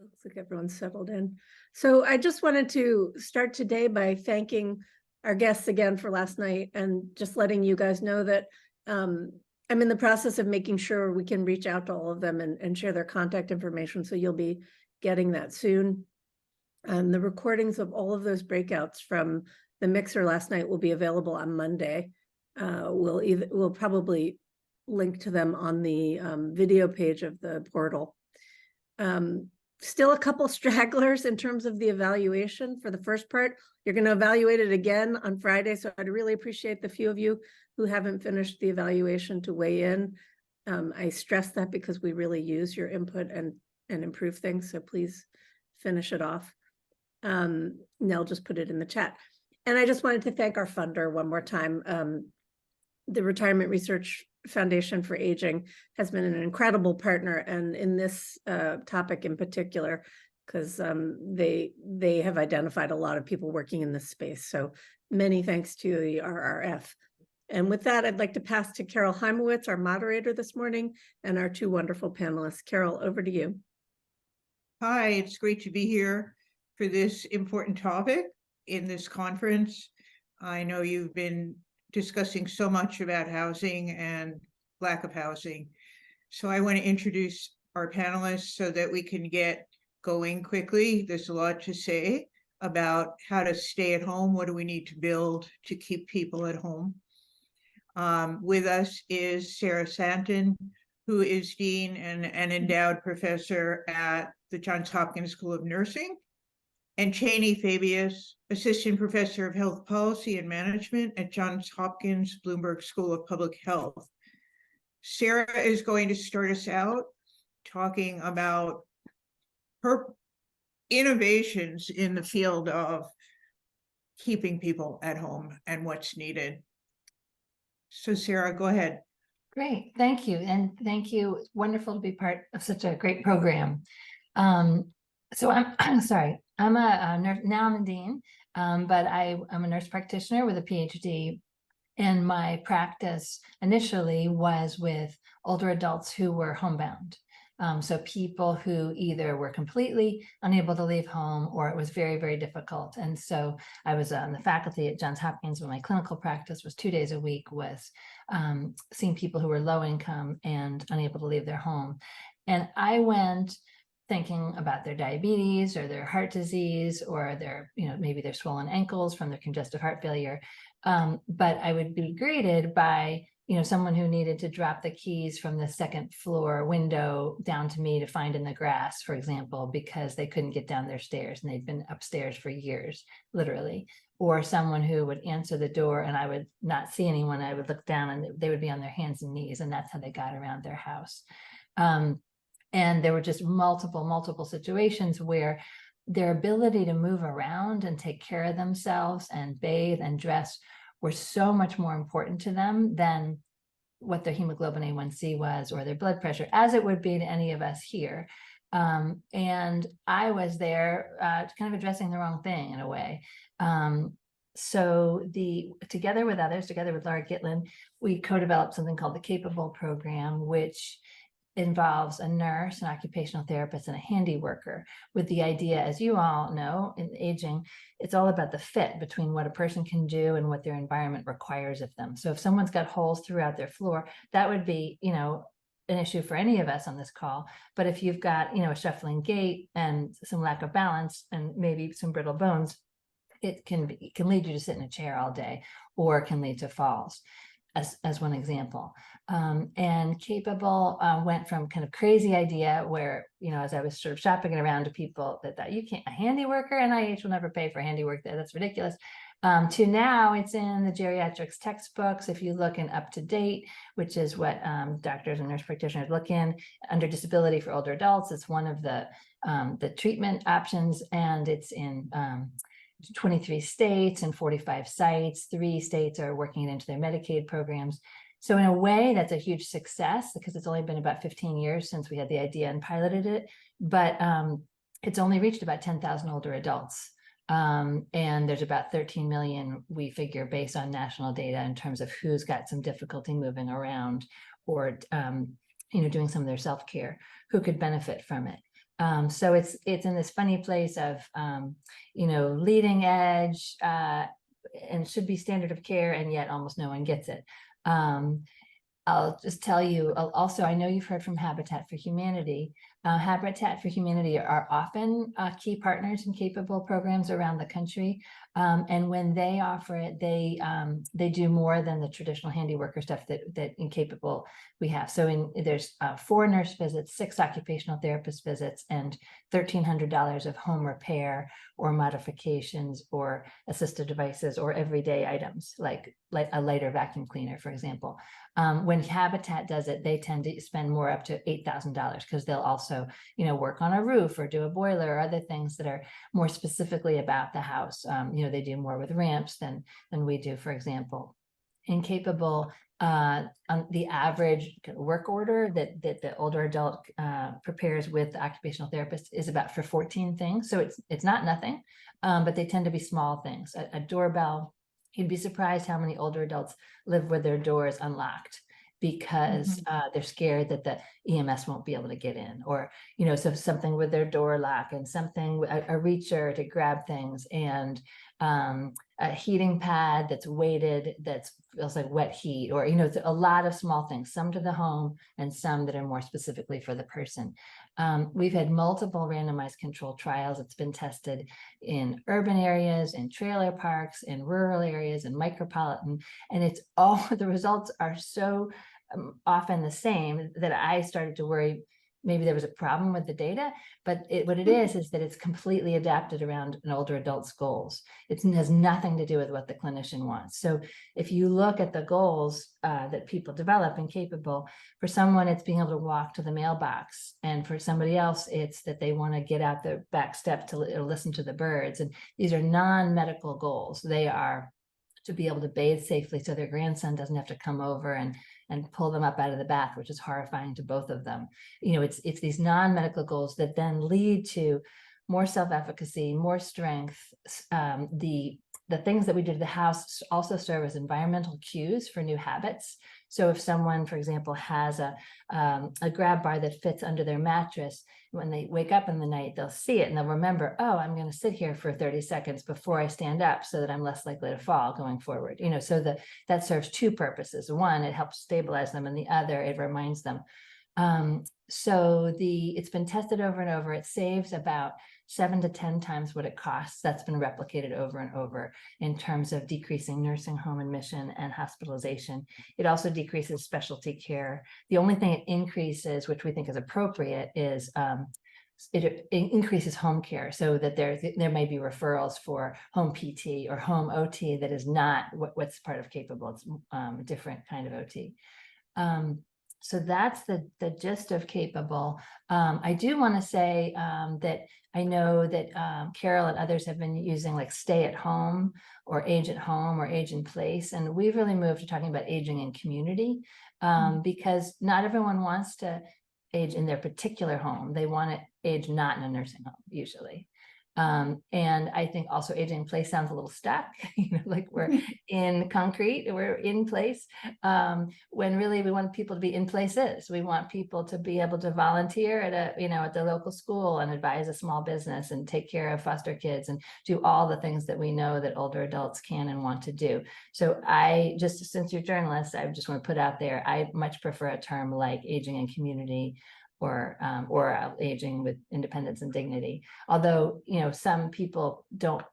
Looks like everyone's settled in. So I just wanted to start today by thanking our guests again for last night and just letting you guys know that I'm in the process of making sure we can reach out to all of them and share their contact information. So you'll be getting that soon. The recordings of all of those breakouts from the mixer last night will be available on Monday. We'll probably link to them on the video page of the portal. Still a couple stragglers in terms of the evaluation for the first part. You're going to evaluate it again on Friday, so I'd really appreciate the few of you who haven't finished the evaluation to weigh in. I stress that because we really use your input and improve things, so please finish it off. Nell just put it in the chat. And I just wanted to thank our funder one more time. The Retirement Research Foundation for Aging has been an incredible partner, and in this topic in particular, because they have identified a lot of people working in this space. So many thanks to the RRF. And with that, I'd like to pass to Carol Heimowitz, our moderator this morning, and our two wonderful panelists. Carol, over to you. Hi, it's great to be here for this important topic in this conference. I know you've been discussing so much about housing and lack of housing. So I want to introduce our panelists so that we can get going quickly. There's a lot to say about how to stay at home. What do we need to build to keep people at home? With us is Sarah Santon, who is Dean and an endowed professor at the Johns Hopkins School of Nursing, and Cheney Fabius, Assistant Professor of Health Policy and Management at Johns Hopkins Bloomberg School of Public Health. Sarah is going to start us out talking about her innovations in the field of keeping people at home and what's needed. So Sarah, go ahead. Great, thank you. And thank you. It's wonderful to be part of such a great program. So I'm sorry, I'm a nurse, now I'm a dean, but I'm a nurse practitioner with a PhD. And my practice initially was with older adults who were homebound. So people who either were completely unable to leave home or it was very, very difficult. And so I was on the faculty at Johns Hopkins when my clinical practice was 2 days a week, was seeing people who were low income and unable to leave their home. And I went thinking about their diabetes or their heart disease or their, maybe their swollen ankles from their congestive heart failure. But I would be greeted by, someone who needed to drop the keys from the second floor window down to me to find in the grass, for example, because they couldn't get down their stairs and they'd been upstairs for years, literally. Or someone who would answer the door and I would not see anyone. I would look down and they would be on their hands and knees, and that's how they got around their house. And there were just multiple situations where their ability to move around and take care of themselves and bathe and dress were so much more important to them than what their hemoglobin A1C was or their blood pressure, as it would be to any of us here. And I was there kind of addressing the wrong thing in a way. So together with others, together with Laura Gitlin, we co-developed something called the Capable Program, which involves a nurse, an occupational therapist, and a handy worker, with the idea, as you all know, in aging, it's all about the fit between what a person can do and what their environment requires of them. So if someone's got holes throughout their floor, that would be, an issue for any of us on this call. But if you've got, a shuffling gait and some lack of balance and maybe some brittle bones, it can lead you to sit in a chair all day, or it can lead to falls. As one example. And Capable went from kind of crazy idea where, as I was sort of shopping it around to people that thought, you can't, a handy worker, NIH will never pay for handy work there, that's ridiculous, to now it's in the geriatrics textbooks. If you look in Up to Date, which is what doctors and nurse practitioners look in, under disability for older adults, it's one of the treatment options, and it's in 23 states and 45 sites. 3 states are working it into their Medicaid programs. So in a way, that's a huge success because it's only been about 15 years since we had the idea and piloted it, but it's only reached about 10,000 older adults. And there's about 13 million, we figure, based on national data in terms of who's got some difficulty moving around or, doing some of their self-care, who could benefit from it. So it's in this funny place of, leading edge, and should be standard of care, and yet almost no one gets it. I'll just tell you also, I know you've heard from Habitat for Humanity. Habitat for Humanity are often key partners in capable programs around the country. And when they offer it, they do more than the traditional handy worker stuff that Incapable we have. So there's 4 nurse visits, 6 occupational therapist visits, and $1,300 of home repair or modifications or assistive devices or everyday items like a lighter vacuum cleaner, for example. When Habitat does it, they tend to spend more, up to $8,000, because they'll also, work on a roof or do a boiler or other things that are more specifically about the house. They do more with ramps than we do, for example. Incapable, on the average work order that the older adult prepares with the occupational therapist is about for 14 things. So it's not nothing, but they tend to be small things. A doorbell. You'd be surprised how many older adults live with their doors unlocked because they're scared that the EMS won't be able to get in, or, so something with their door lock, and something, a reacher to grab things, and a heating pad that's weighted, that feels like wet heat, or, it's a lot of small things, some to the home and some that are more specifically for the person. We've had multiple randomized controlled trials. It's been tested in urban areas, in trailer parks, in rural areas, in micropolitan, and it's all, the results are so often the same that I started to worry maybe there was a problem with the data, but what it is that it's completely adapted around an older adult's goals. It has nothing to do with what the clinician wants. So if you look at the goals that people develop in Capable, for someone, it's being able to walk to the mailbox. And for somebody else, it's that they want to get out the back step to listen to the birds. And these are non-medical goals. They are to be able to bathe safely so their grandson doesn't have to come over and pull them up out of the bath, which is horrifying to both of them. It's these non-medical goals that then lead to more self-efficacy, more strength. The things that we do to the house also serve as environmental cues for new habits. So if someone, for example, has a grab bar that fits under their mattress, when they wake up in the night, they'll see it and they'll remember, oh, I'm going to sit here for 30 seconds before I stand up so that I'm less likely to fall going forward. So that serves 2 purposes. One, it helps stabilize them, and the other, it reminds them. So it's been tested over and over. It saves about 7 to 10 times what it costs. That's been replicated over and over in terms of decreasing nursing home admission and hospitalization. It also decreases specialty care. The only thing it increases, which we think is appropriate, is it increases home care, so that there may be referrals for home PT or home OT that is not what's part of Capable. It's a different kind of OT. So that's the gist of Capable. I do want to say that I know that Carol and others have been using like stay at home or age at home or age in place. And we've really moved to talking about aging in community because not everyone wants to age in their particular home. They want to age not in a nursing home usually. And I think also aging in place sounds a little stuck, like we're in concrete, we're in place, when really we want people to be in places. We want people to be able to volunteer at the local school and advise a small business and take care of foster kids and do all the things that we know that older adults can and want to do. So since you're journalists, I just want to put out there, I much prefer a term like aging in community or aging with independence and dignity. Although, some people don't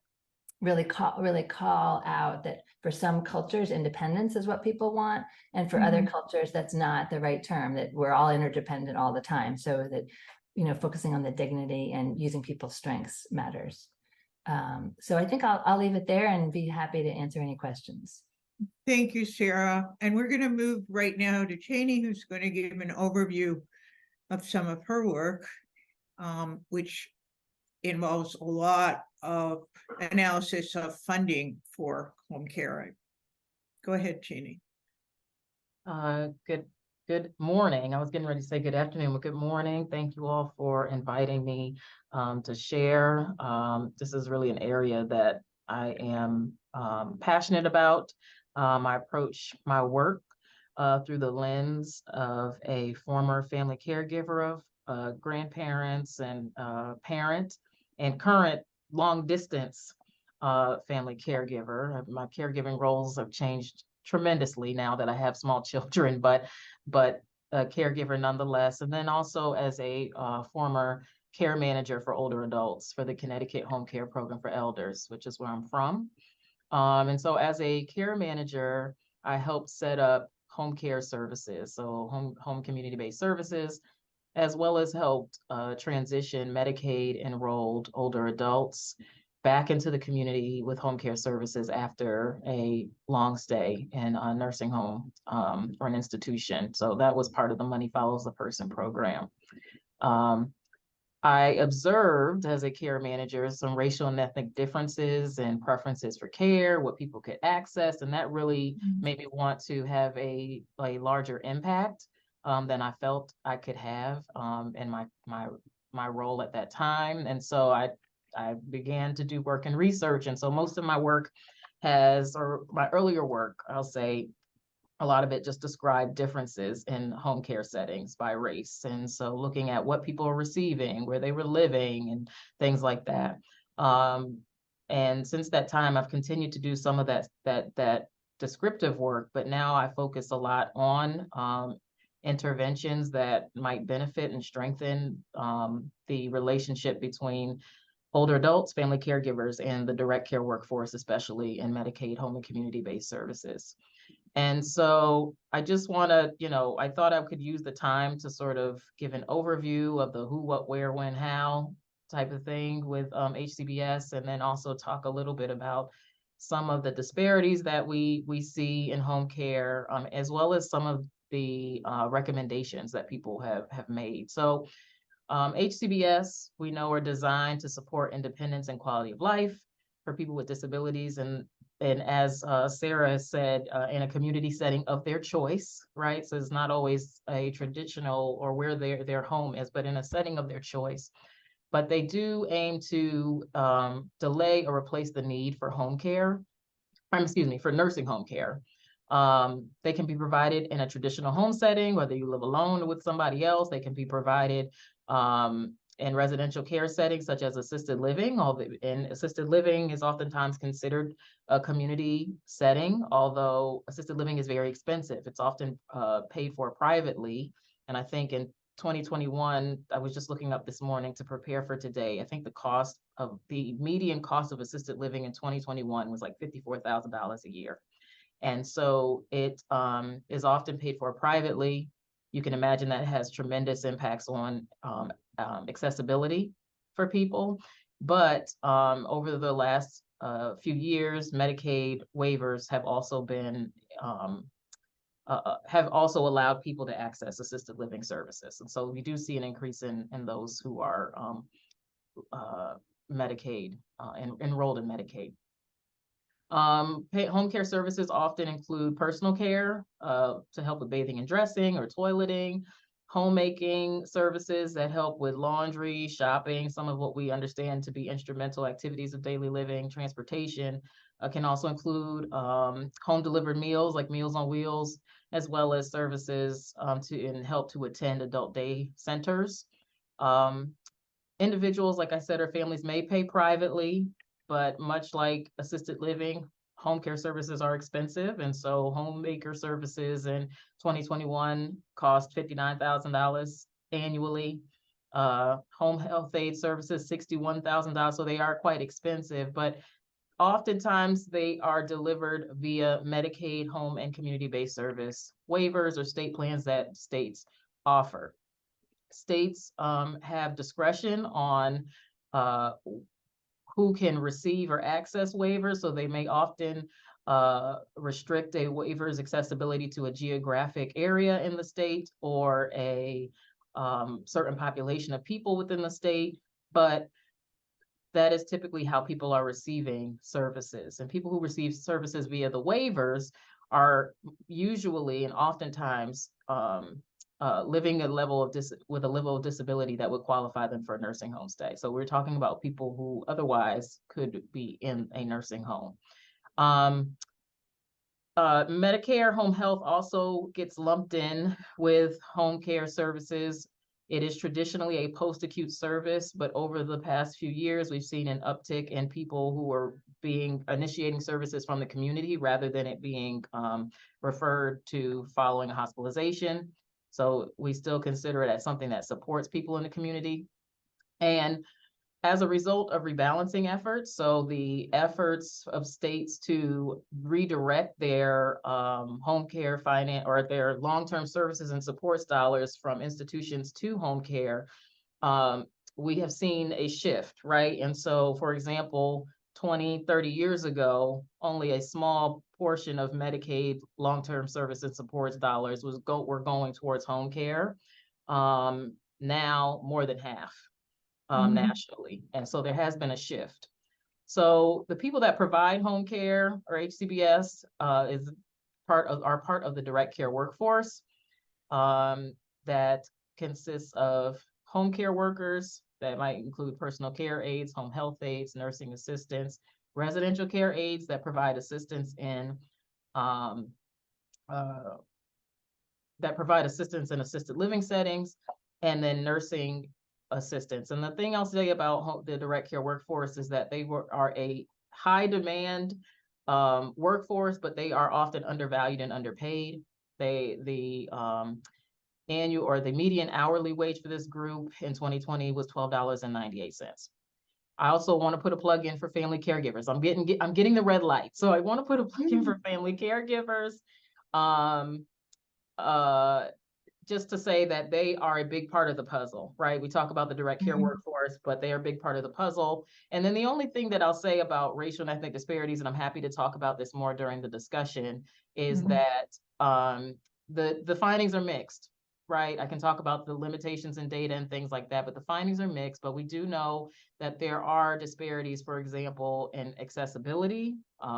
really call out that for some cultures, independence is what people want. And for other cultures, that's not the right term, that we're all interdependent all the time. So that, focusing on the dignity and using people's strengths matters. So I think I'll leave it there and be happy to answer any questions. Thank you, Sarah. And we're going to move right now to Cheney, who's going to give an overview of some of her work, which involves a lot of analysis of funding for home care. Go ahead, Cheney. Good morning. I was getting ready to say good afternoon, but good morning. Thank you all for inviting me to share. This is really an area that I am passionate about. I approach my work through the lens of a former family caregiver of grandparents and parent, and current long distance family caregiver. My caregiving roles have changed tremendously now that I have small children, but a caregiver nonetheless. And then also as a former care manager for older adults for the Connecticut Home Care Program for Elders, which is where I'm from. And so as a care manager, I helped set up home care services, so home community-based services, as well as helped transition Medicaid enrolled older adults back into the community with home care services after a long stay in a nursing home or an institution. So that was part of the Money Follows the Person program. I observed as a care manager some racial and ethnic differences and preferences for care, what people could access, and that really made me want to have a larger impact than I felt I could have in my role at that time. And so I began to do work and research, and so most of my work or my earlier work, I'll say, a lot of it just described differences in home care settings by race. And so looking at what people are receiving, where they were living, and things like that. And since that time, I've continued to do some of that descriptive work, but now I focus a lot on interventions that might benefit and strengthen the relationship between older adults, family caregivers, and the direct care workforce, especially in Medicaid, home and community-based services. And so I just want to, I thought I could use the time to sort of give an overview of the who, what, where, when, how type of thing with HCBS, and then also talk a little bit about some of the disparities that we see in home care, as well as some of the recommendations that people have made. So HCBS, we know, are designed to support independence and quality of life for people with disabilities, and as Sarah has said, in a community setting of their choice, right? So it's not always a traditional or where their home is, but in a setting of their choice. But they do aim to delay or replace the need for home care, for nursing home care. They can be provided in a traditional home setting, whether you live alone or with somebody else. They can be provided in residential care settings such as assisted living. And assisted living is oftentimes considered a community setting, although assisted living is very expensive. It's often paid for privately. And I think in 2021, I was just looking up this morning to prepare for today, I think the median cost of assisted living in 2021 was like $54,000 a year. And so it is often paid for privately. You can imagine that has tremendous impacts on accessibility for people. But over the last few years, Medicaid waivers have also been allowed people to access assisted living services. And so we do see an increase in those who are Medicaid, enrolled in Medicaid. Home care services often include personal care to help with bathing and dressing or toileting, homemaking services that help with laundry, shopping, some of what we understand to be instrumental activities of daily living. Transportation can also include home delivered meals like Meals on Wheels, as well as services to help to attend adult day centers. Individuals, like I said, or families may pay privately, but much like assisted living, home care services are expensive. And so homemaker services in 2021 cost $59,000 annually. Home health aid services, $61,000. So they are quite expensive, but oftentimes they are delivered via Medicaid, home and community-based service waivers or state plans that states offer. States have discretion on who can receive or access waivers. So they may often restrict a waiver's accessibility to a geographic area in the state or a certain population of people within the state. But that is typically how people are receiving services. And people who receive services via the waivers are usually and oftentimes living with a level of disability that would qualify them for a nursing home stay. So we're talking about people who otherwise could be in a nursing home. Medicare home health also gets lumped in with home care services. It is traditionally a post-acute service, but over the past few years, we've seen an uptick in people who are initiating services from the community rather than it being referred to following a hospitalization. So we still consider it as something that supports people in the community. And as a result of rebalancing efforts, so the efforts of states to redirect their home care finance or their long-term services and supports dollars from institutions to home care, we have seen a shift, right? And so, for example, 20, 30 years ago, only a small portion of Medicaid long-term service and supports dollars were going towards home care. Now more than half. Nationally. And so there has been a shift. So the people that provide home care or HCBS are part of the direct care workforce that consists of home care workers that might include personal care aides, home health aides, nursing assistants, residential care aides that provide assistance in assisted living settings, and then nursing assistance. And the thing I'll say about the direct care workforce is that they are a high demand workforce, but they are often undervalued and underpaid. The annual or the median hourly wage for this group in 2020 was $12.98. I also want to put a plug in for family caregivers. I'm getting the red light, so I want to put a plug in for family caregivers. Just to say that they are a big part of the puzzle, right? We talk about the direct care workforce, but they are a big part of the puzzle. And then the only thing that I'll say about racial and ethnic disparities, and I'm happy to talk about this more during the discussion, is that the findings are mixed, right? I can talk about the limitations in data and things like that, but the findings are mixed. But we do know that there are disparities, for example, in accessibility.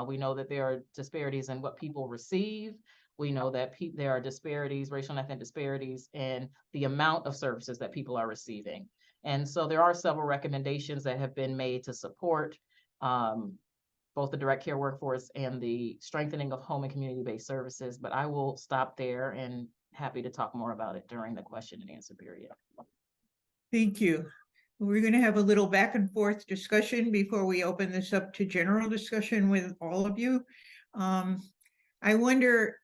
We know that there are disparities in what people receive. We know that there are disparities, racial and ethnic disparities, in the amount of services that people are receiving. And so there are several recommendations that have been made to support both the direct care workforce and the strengthening of home and community-based services. But I will stop there and happy to talk more about it during the question and answer period. Thank you. We're going to have a little back and forth discussion before we open this up to general discussion with all of you. I wonder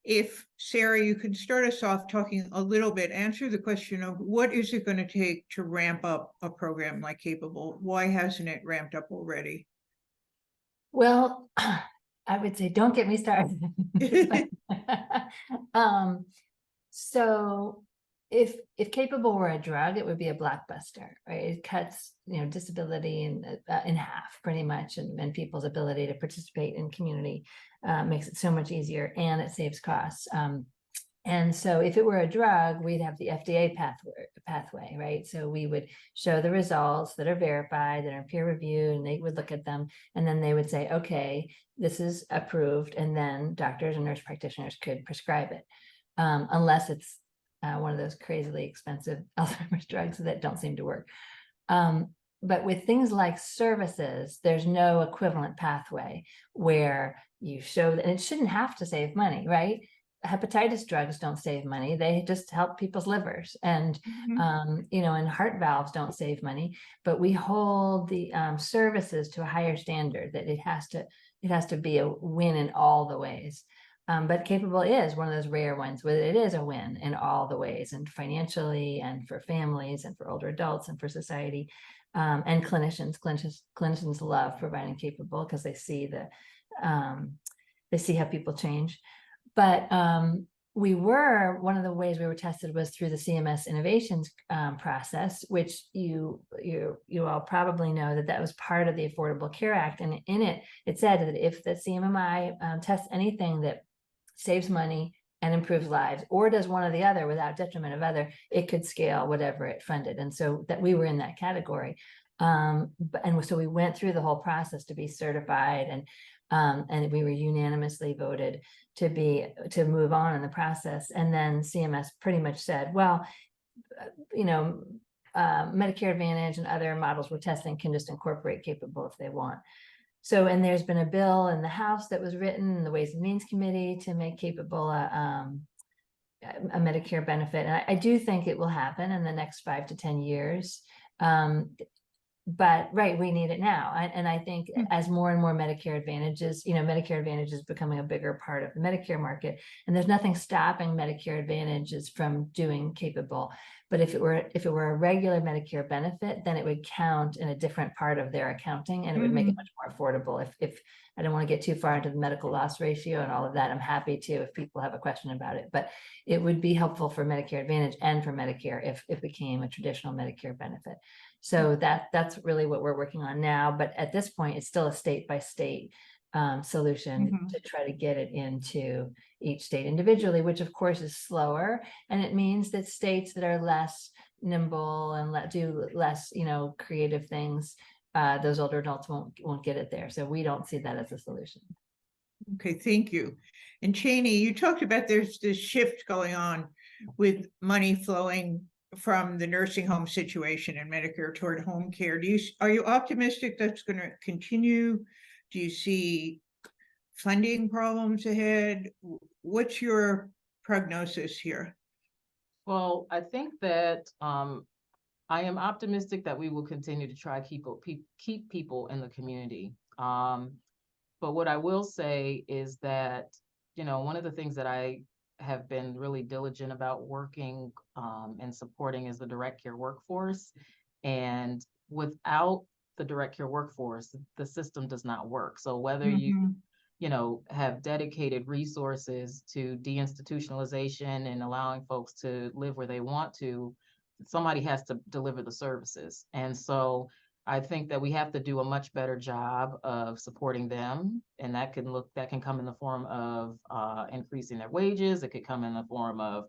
if, Sarah, you can start us off talking a little bit, answer the question of what is it going to take to ramp up a program like Capable? Why hasn't it ramped up already? Well, I would say, don't get me started. So if Capable were a drug, it would be a blockbuster, right? It cuts, disability in half pretty much, and people's ability to participate in community makes it so much easier, and it saves costs. And so if it were a drug, we'd have the FDA pathway, right? So we would show the results that are verified, that are peer reviewed, and they would look at them, and then they would say, okay, this is approved, and then doctors and nurse practitioners could prescribe it, unless it's one of those crazily expensive Alzheimer's drugs that don't seem to work. But with things like services, there's no equivalent pathway where you show that, and it shouldn't have to save money, right? Hepatitis drugs don't save money. They just help people's livers, and and heart valves don't save money, but we hold the services to a higher standard, that it has to be a win in all the ways. But Capable is one of those rare ones where it is a win in all the ways, and financially, and for families, and for older adults, and for society, and clinicians. Clinicians love providing Capable because they see how people change. But one of the ways we were tested was through the CMS innovations process, which you all probably know that was part of the Affordable Care Act. And in it said that if the CMMI tests anything that saves money and improves lives, or does one or the other without detriment of other, it could scale whatever it funded. And so that we were in that category. And so we went through the whole process to be certified, and we were unanimously voted to move on in the process. And then CMS pretty much said, well, Medicare Advantage and other models we're testing can just incorporate Capable if they want. So, and there's been a bill in the House that was written in the Ways and Means Committee to make capable a Medicare benefit. And I do think it will happen in the next 5 to 10 years. But right, we need it now. And I think as more and more Medicare Advantages, Medicare Advantage is becoming a bigger part of the Medicare market, and there's nothing stopping Medicare Advantages from doing capable. But if it were a regular Medicare benefit, then it would count in a different part of their accounting, and it would make it much more affordable. If I don't want to get too far into the medical loss ratio and all of that, I'm happy to if people have a question about it. But it would be helpful for Medicare Advantage and for Medicare if it became a traditional Medicare benefit. So that's really what we're working on now. But at this point, it's still a state by state solution to try to get it into each state individually, which of course is slower. And it means that states that are less nimble and do less, creative things, those older adults won't get it there. So we don't see that as a solution. Okay, thank you. And Cheney, you talked about there's this shift going on with money flowing from the nursing home situation and Medicare toward home care. Are you optimistic that's going to continue? Do you see funding problems ahead? What's your prognosis here? Well, I think that I am optimistic that we will continue to try keep people in the community. But what I will say is that, one of the things that I have been really diligent about working and supporting is the direct care workforce. And without the direct care workforce, the system does not work. So whether you have dedicated resources to deinstitutionalization and allowing folks to live where they want to, somebody has to deliver the services. And so I think that we have to do a much better job of supporting them. And that can come in the form of increasing their wages. It could come in the form of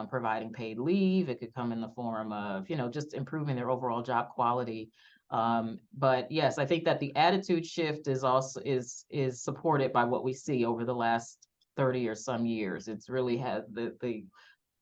providing paid leave. It could come in the form of, just improving their overall job quality. But yes, I think that the attitude shift is also is supported by what we see over the last 30 or some years. It's really had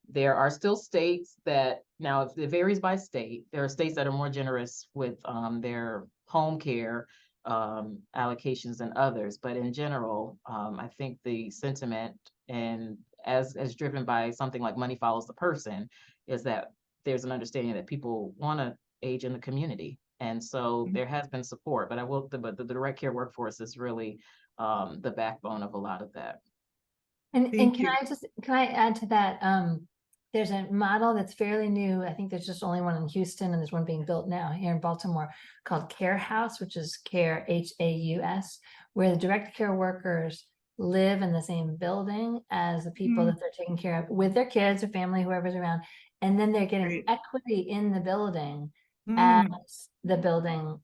there are still states that, now it varies by state. There are states that are more generous with their home care allocations than others. But in general, I think the sentiment, and as driven by something like Money Follows the Person, is that there's an understanding that people want to age in the community. And so there has been support, but but the direct care workforce is really the backbone of a lot of that. And Thank you. can I add to that? There's a model that's fairly new. I think there's just only one in Houston, and there's one being built now here in Baltimore called Care House, which is Care HAUS, where the direct care workers live in the same building as the people that they're taking care of with their kids or family, whoever's around. And then they're getting Great. equity in the building as the building,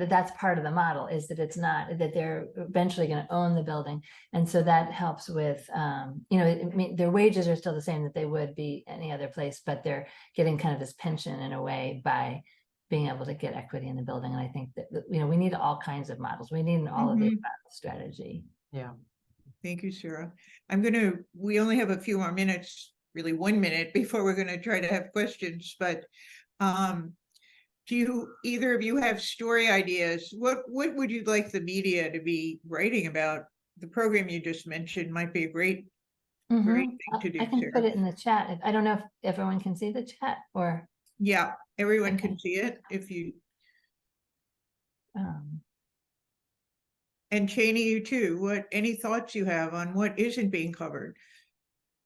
that's part of the model, is that it's not that they're eventually going to own the building. And so that helps with, their wages are still the same that they would be any other place, but they're getting kind of this pension in a way by being able to get equity in the building. And I think that, we need all kinds of models. We need an all of the above strategy. Yeah. Thank you, Sarah. We only have a few more minutes, really 1 minute before we're going to try to have questions, but do either of you have story ideas? What would you like the media to be writing about? The program you just mentioned might be a great thing to do. I can Sarah. put it in the chat. I don't know if everyone can see the chat or. Yeah, everyone can see it if you. And Cheney, you too. Any thoughts you have on what isn't being covered?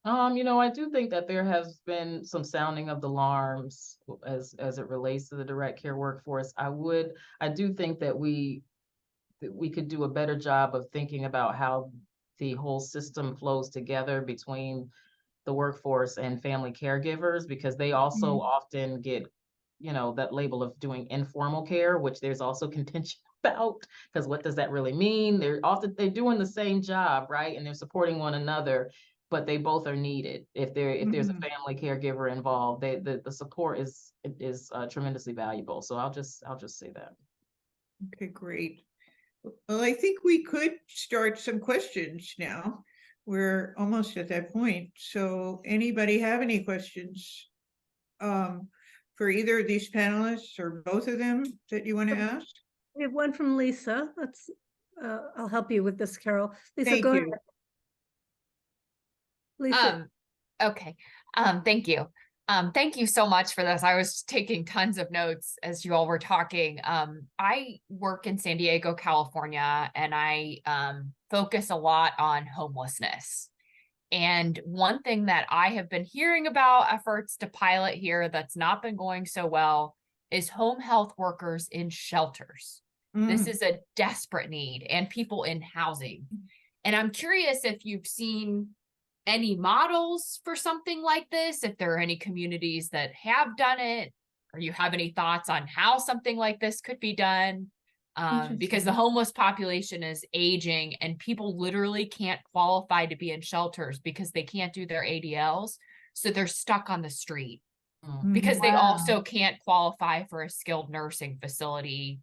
I do think that there has been some sounding of the alarms as it relates to the direct care workforce. I do think that we could do a better job of thinking about how the whole system flows together between the workforce and family caregivers, because they also often get, that label of doing informal care, which there's also contention about, because what does that really mean? They're doing the same job, right? And they're supporting one another, but they both are needed. If there's a family caregiver involved, the support is tremendously valuable. So I'll just say that. Okay, great. Well, I think we could start some questions now. We're almost at that point. So anybody have any questions for either of these panelists or both of them that you want to ask? We have one from Lisa. Let's, I'll help you with this, Carol. Lisa, Thank go ahead. you. Lisa, Okay. Thank you. Thank you so much for this. I was taking tons of notes as you all were talking. I work in San Diego, California, and I focus a lot on homelessness. And one thing that I have been hearing about efforts to pilot here that's not been going so well is home health workers in shelters. This Mm. is a desperate need, and people in housing. And I'm curious if you've seen any models for something like this, if there are any communities that have done it, or you have any thoughts on how something like this could be done. Because the Interesting. homeless population is aging and people literally can't qualify to be in shelters because they can't do their ADLs. So they're stuck on the street Mm. because they Wow. also can't qualify for a skilled nursing facility.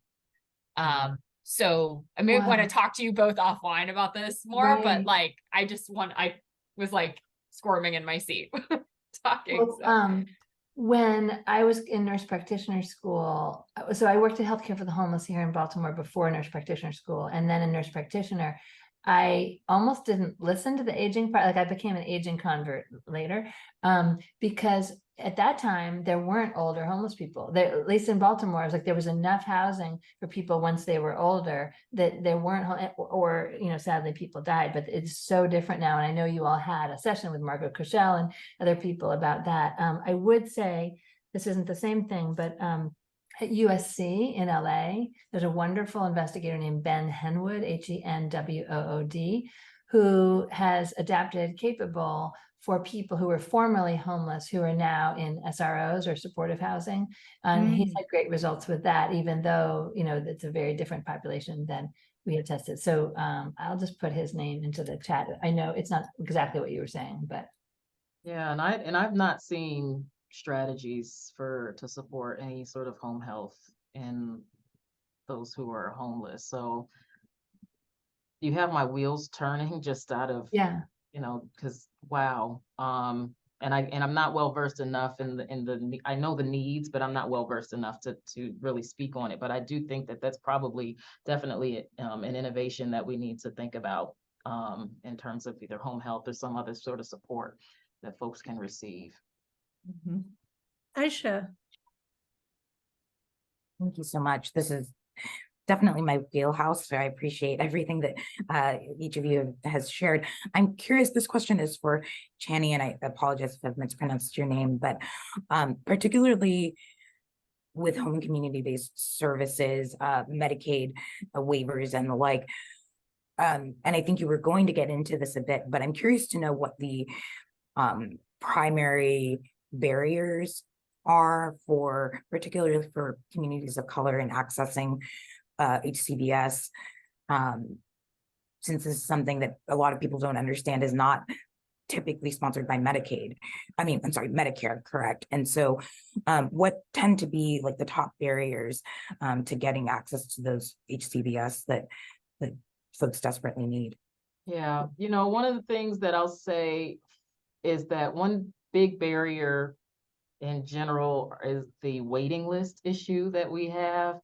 So I may want Wow. to talk to you both offline about this more, but Right. like, I was like squirming in my seat talking. Well, So. when I was in nurse practitioner school, so I worked in healthcare for the homeless here in Baltimore before nurse practitioner school, and then in nurse practitioner, I almost didn't listen to the aging part. Like I became an aging convert later, because at that time there weren't older homeless people. There, at least in Baltimore, it was like there was enough housing for people once they were older that there weren't, or sadly people died. But it's so different now, and I know you all had a session with Margot Cushell and other people about that. I would say this isn't the same thing, but at USC in LA, there's a wonderful investigator named Ben Henwood, Henwood, who has adapted Capable for people who were formerly homeless, who are now in SROs or supportive housing. And he's had great results with that, even though, it's a very different population than we had tested. So I'll just put his name into the chat. I know it's not exactly what you were saying, but. Yeah, and I've not seen strategies to support any sort of home health in those who are homeless. So you have my wheels turning just out of, Yeah. because wow. And I'm not well versed enough I know the needs, but I'm not well versed enough to really speak on it. But I do think that that's probably definitely an innovation that we need to think about in terms of either home health or some other sort of support that folks can receive. Aisha, Thank you so much. This is definitely my wheelhouse, so I appreciate everything that each of you has shared. I'm curious, this question is for Chani, and I apologize if I've mispronounced your name, but particularly with home and community-based services, Medicaid waivers and the like, and I think you were going to get into this a bit, but I'm curious to know what the primary barriers are particularly for communities of color in accessing HCBS, since this is something that a lot of people don't understand is not typically sponsored by Medicaid. I'm sorry, Medicare, correct. And so what tend to be like the top barriers to getting access to those HCBS that folks desperately need? Yeah, one of the things that I'll say is that one big barrier in general is the waiting list issue that we have.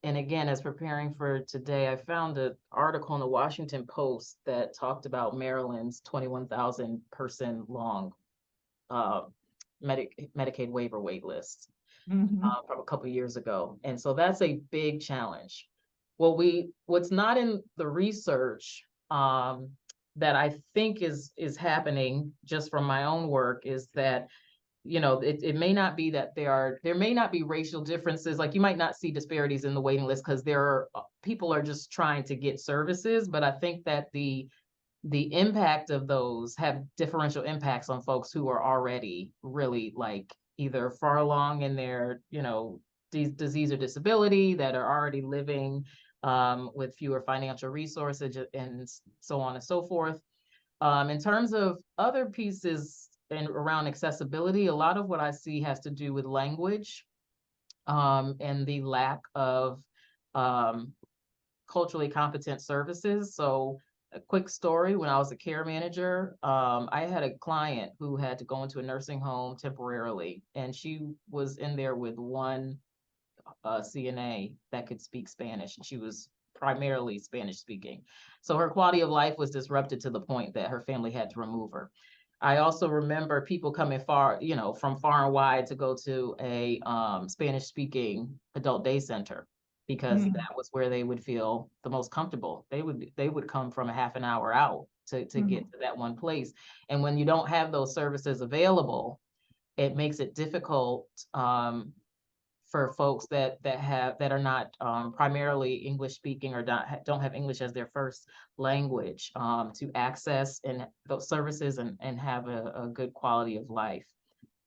And again, as preparing for today, I found an article in the Washington Post that talked about Maryland's 21,000 person long Medicaid waiver wait list from a couple of years ago. And so that's a big challenge. What's not in the research that I think is happening just from my own work is that it may not be that there may not be racial differences. Like you might not see disparities in the waiting list because people are just trying to get services. But I think that the impact of those have differential impacts on folks who are already really like either far along in their, disease or disability, that are already living with fewer financial resources and so on and so forth. In terms of other pieces and around accessibility, a lot of what I see has to do with language and the lack of culturally competent services. So a quick story, when I was a care manager, I had a client who had to go into a nursing home temporarily, and she was in there with one a CNA that could speak Spanish, and she was primarily Spanish speaking. So her quality of life was disrupted to the point that her family had to remove her. I also remember people coming far, from far and wide to go to a Spanish speaking adult day center, because Mm. that was where they would feel the most comfortable. They would come from a half an hour out to get to that one place. And when you don't have those services available, it makes it difficult for folks that are not primarily English speaking, or don't have English as their first language, to access and those services and have a good quality of life.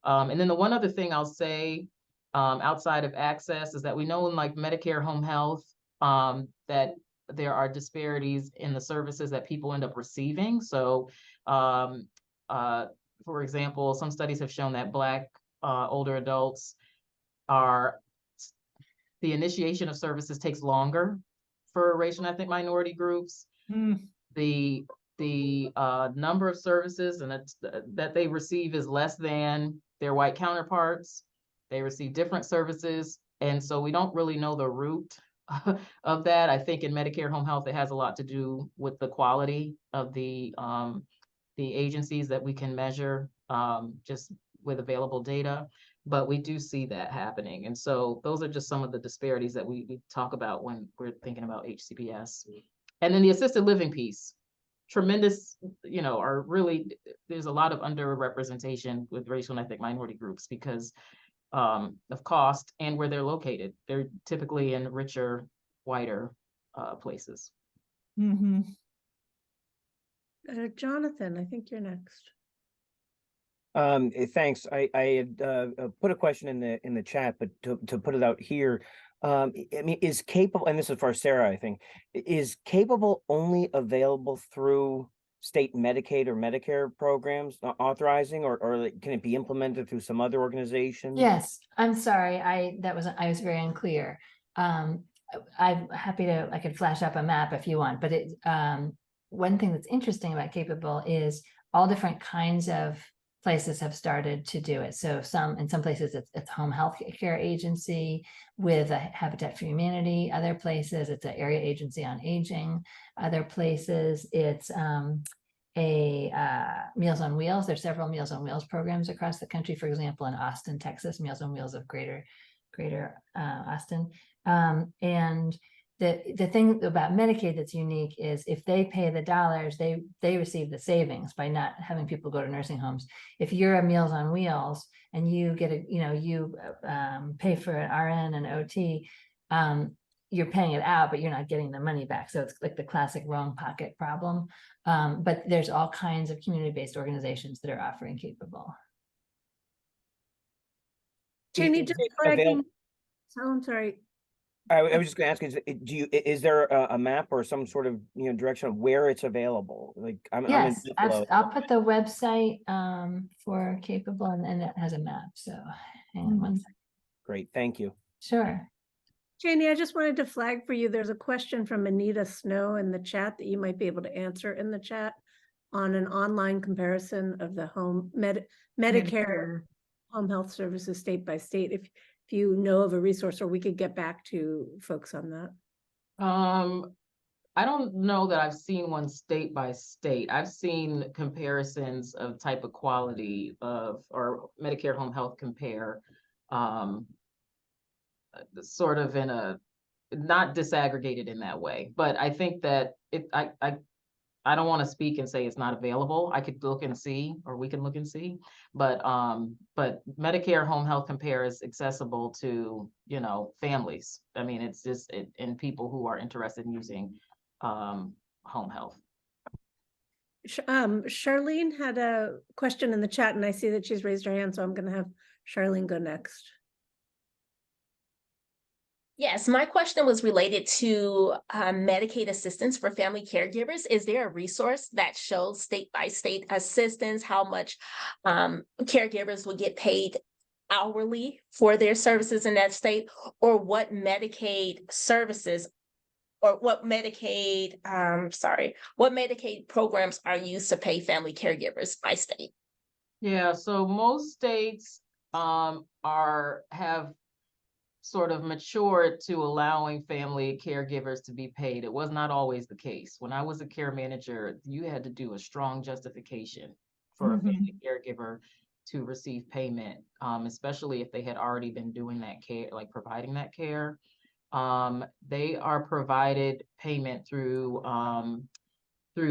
And then the one other thing I'll say, outside of access, is that we know in like Medicare home health, that there are disparities in the services that people end up receiving. So, for example, some studies have shown that Black older adults the initiation of services takes longer for racial and ethnic minority groups. Mm. The number of services that they receive is less than their white counterparts. They receive different services, and so we don't really know the root of that. I think in Medicare home health, it has a lot to do with the quality of the agencies that we can measure, just with available data. But we do see that happening. And so those are just some of the disparities that we talk about when we're thinking about HCBS. And then the assisted living piece, tremendous, are really, there's a lot of underrepresentation with racial and ethnic minority groups because of cost and where they're located. They're typically in richer, whiter places. Mm-hmm. Jonathan, I think you're next. Thanks. I had put a question in the chat, but to put it out here, I mean, is Capable, and this is for Sarah, I think, is Capable only available through state Medicaid or Medicare programs authorizing, or can it be implemented through some other organization? Yes, I'm sorry, I was very unclear. I'm happy I could flash up a map if you want, but one thing that's interesting about Capable is all different kinds of places have started to do it. So in some places it's home health care agency with a Habitat for Humanity. Other places it's an area agency on aging. Other places it's a Meals on Wheels. There's several Meals on Wheels programs across the country. For example, in Austin, Texas, Meals on Wheels of Greater Austin. And the thing about Medicaid that's unique is if they pay the dollars, they receive the savings by not having people go to nursing homes. If you're a Meals on Wheels and you get you pay for an RN and OT, you're paying it out, but you're not getting the money back. So it's like the classic wrong pocket problem. But there's all kinds of community-based organizations that are offering Capable. Jenny, Is just it flagging. Oh, I'm sorry. I was just gonna ask, is there a map or some sort of direction of where it's available? Like I'm in Yes, Buffalo. I'll put the website for Capable and it has a map. So hang on one second. Great, thank you. Sure. Janie, I just wanted to flag for you, there's a question from Anita Snow in the chat that you might be able to answer in the chat on an online comparison of the Medicare home health services state by state. If you know of a resource, or we could get back to folks on that. I don't know that I've seen one state by state. I've seen comparisons of type of quality or Medicare home health compare, sort of in a, not disaggregated in that way, but I think that I don't want to speak and say it's not available. I could look and see, or we can look and see, but Medicare home health compare is accessible to, families. I mean, it's just, and people who are interested in using home health. Charlene had a question in the chat and I see that she's raised her hand, so I'm going to have Charlene go next. Yes, my question was related to Medicaid assistance for family caregivers. Is there a resource that shows state by state assistance, how much caregivers will get paid hourly for their services in that state, or what Medicaid services or what Medicaid programs are used to pay family caregivers by state? Yeah, so most states have sort of matured to allowing family caregivers to be paid. It was not always the case. When I was a care manager, you had to do a strong justification for a family caregiver to receive payment, especially if they had already been doing that care, like providing that care. They are provided payment through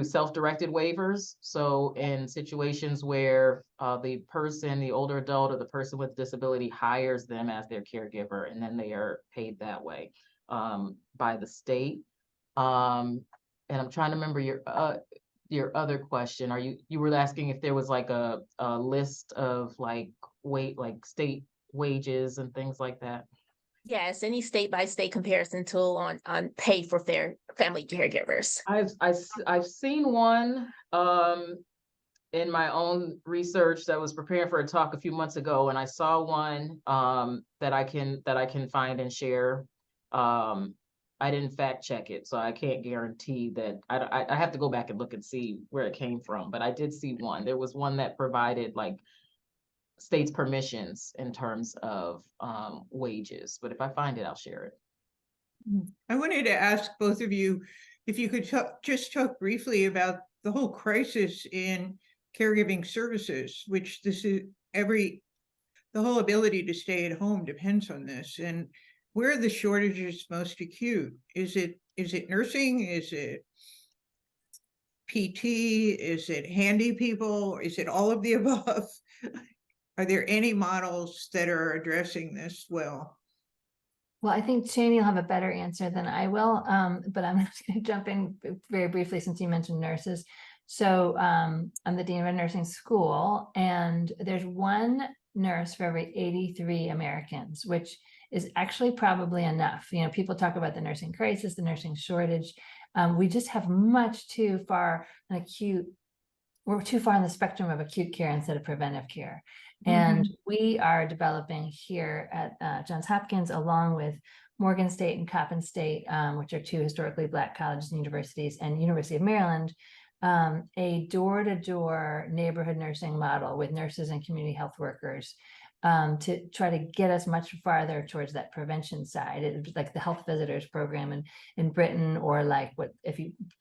self-directed waivers. So in situations where the person, the older adult or the person with disability hires them as their caregiver, and then they are paid that way by the state. And I'm trying to remember your other question. You were asking if there was like a list of like state wages and things like that? Yes, any state by state comparison tool on pay for their family caregivers. I've seen one in my own research that was preparing for a talk a few months ago, and I saw one that I can find and share. I didn't fact check it, so I can't guarantee that. I have to go back and look and see where it came from, but I did see one. There was one that provided like states permissions in terms of wages, but if I find it, I'll share it. I wanted to ask both of you if you could just talk briefly about the whole crisis in caregiving services, which the whole ability to stay at home depends on this. And where are the shortages most acute? Is it nursing? Is it PT? Is it handy people? Is it all of the above? Are there any models that are addressing this well? Well, I think Cheney will have a better answer than I will, but I'm just going to jump in very briefly since you mentioned nurses. So I'm the dean of a nursing school, and there's one nurse for every 83 Americans, which is actually probably enough. You know, people talk about the nursing crisis, the nursing shortage. We just have much too far we're too far on the spectrum of acute care instead of preventive care. And we are developing here at Johns Hopkins, along with Morgan State and Coppin State, which are two historically Black colleges and universities, and University of Maryland, a door-to-door neighborhood nursing model with nurses and community health workers to try to get us much farther towards that prevention side. It was like the health visitors program in Britain, or like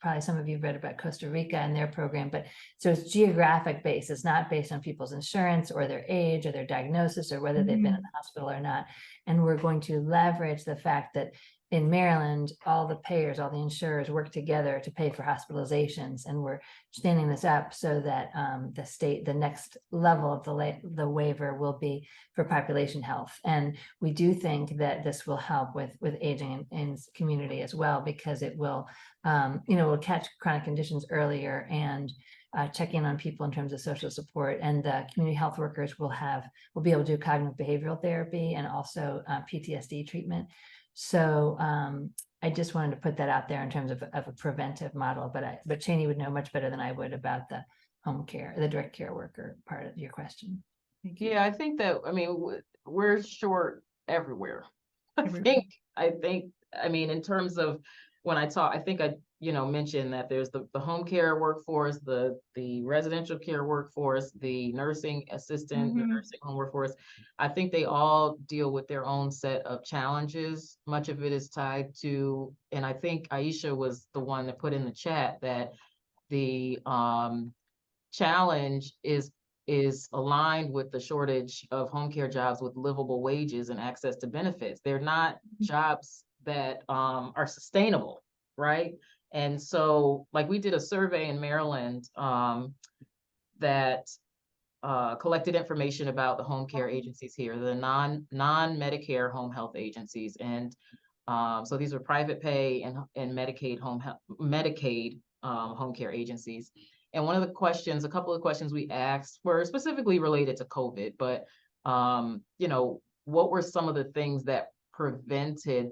probably some of you read about Costa Rica and their program, but so it's geographic based. It's not based on people's insurance or their age or their diagnosis or whether they've been in the hospital or not. And we're going to leverage the fact that in Maryland, all the payers, all the insurers work together to pay for hospitalizations. And we're standing this up so that the next level of the waiver will be for population health. And we do think that this will help with aging in community as well, because it will, will catch chronic conditions earlier and check in on people in terms of social support. And the community health workers will be able to do cognitive behavioral therapy and also PTSD treatment. So I just wanted to put that out there in terms of a preventive model, but Cheney would know much better than I would about the home care, the direct care worker part of your question. Yeah, I think that, we're short everywhere. I think, in terms of when I talk, I think I mentioned that there's the home care workforce, the residential care workforce, the nursing assistant, the nursing home workforce. I think they all deal with their own set of challenges. Much of it is tied to, and I think Aisha was the one that put in the chat that the challenge is aligned with the shortage of home care jobs with livable wages and access to benefits. They're not jobs that are sustainable, right? And so, like, we did a survey in Maryland that collected information about the home care agencies here, the non-Medicare home health agencies, and so these are private pay and Medicaid home care agencies. And a couple of questions we asked were specifically related to COVID, but what were some of the things that prevented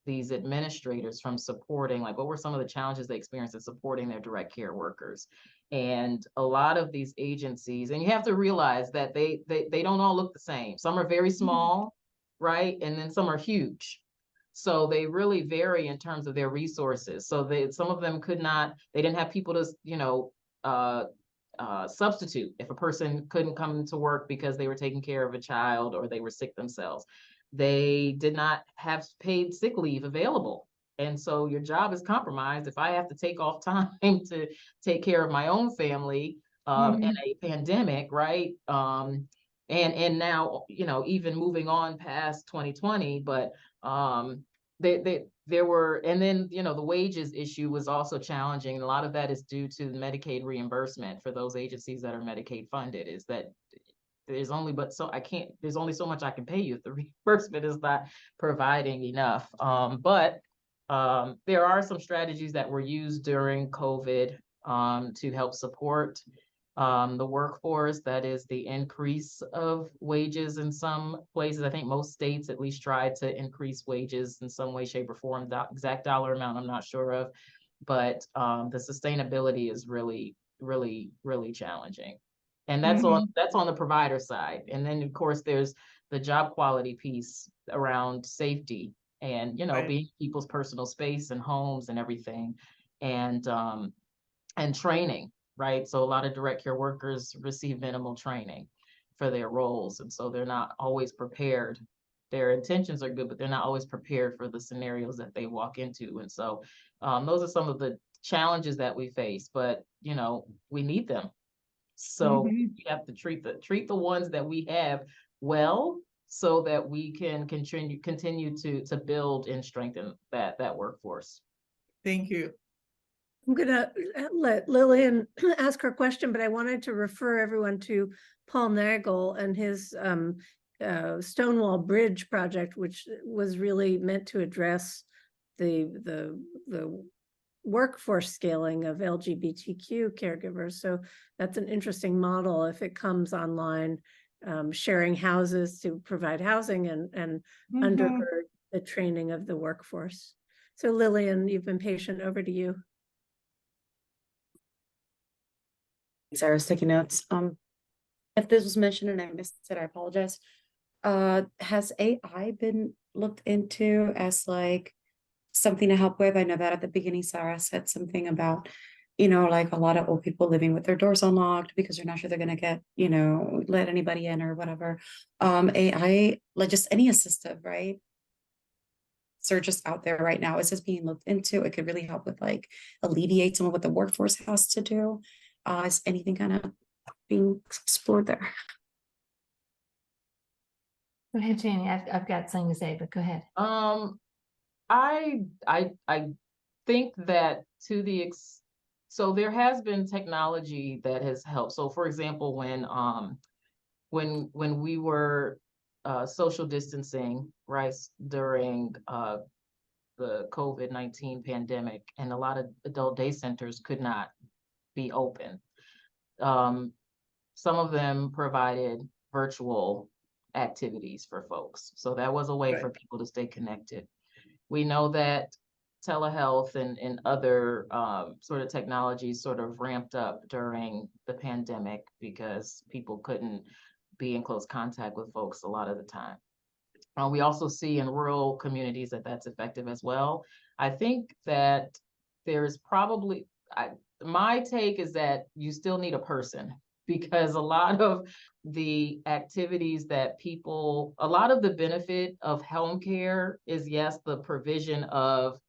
these administrators from supporting, like what were some of the challenges they experienced in supporting their direct care workers? And a lot of these agencies, and you have to realize that they don't all look the same. Some are very small, right? And then some are huge. So they really vary in terms of their resources. So some of them they didn't have people to, substitute if a person couldn't come to work because they were taking care of a child or they were sick themselves. they did not have paid sick leave available. And so your job is compromised if I have to take off time to take care of my own family in a pandemic, right? And now, you know, even moving on past 2020, but there were, and then, you know, the wages issue was also challenging. A lot of that is due to Medicaid reimbursement for those agencies that are Medicaid funded, is that there's only there's only so much I can pay you if the reimbursement is not providing enough. But there are some strategies that were used during COVID to help support the workforce. That is the increase of wages in some places. I think most states at least tried to increase wages in some way, shape, or form. The exact dollar amount I'm not sure of, but the sustainability is really, really, really challenging. And that's on the provider side. And then of course there's the job quality piece around safety and, you know, Right. being people's personal space and homes and everything, and training, right? So a lot of direct care workers receive minimal training for their roles. And so they're not always prepared. Their intentions are good, but they're not always prepared for the scenarios that they walk into. And so those are some of the challenges that we face, but, you know, we need them. So we have to treat the ones that we have well, so that we can continue to build and strengthen that workforce. Thank you. I'm gonna let Lillian ask her question, but I wanted to refer everyone to Paul Nagel and his Stonewall Bridge project, which was really meant to address the workforce scaling of LGBTQ caregivers. So that's an interesting model if it comes online, sharing houses to provide housing and undergird the training of the workforce. So Lillian, you've been patient, over to you. I was taking notes. If this was mentioned and I missed it, I apologize. Has AI been looked into as like something to help with? I know that at the beginning, Sarah said something about, you know, like a lot of old people living with their doors unlocked because they're not sure they're gonna get, you know, let anybody in or whatever. AI, like just any assistive, right? So just out there right now, is this being looked into? It could really help with like alleviate some of what the workforce has to do. Is anything kind of being explored there? Go ahead, Janie. I've got something to say, but go ahead. I think that so there has been technology that has helped. So for example, when we were social distancing, right, during the COVID-19 pandemic, and a lot of adult day centers could not be open. Some of them provided virtual activities for folks. So that was a way for people to stay connected. We know that telehealth and other sort of technologies sort of ramped up during the pandemic because people couldn't be in close contact with folks a lot of the time. We also see in rural communities that that's effective as well. I think that there's probably, my take is that you still need a person, because a lot of the activities that a lot of the benefit of home care is, yes, the provision of,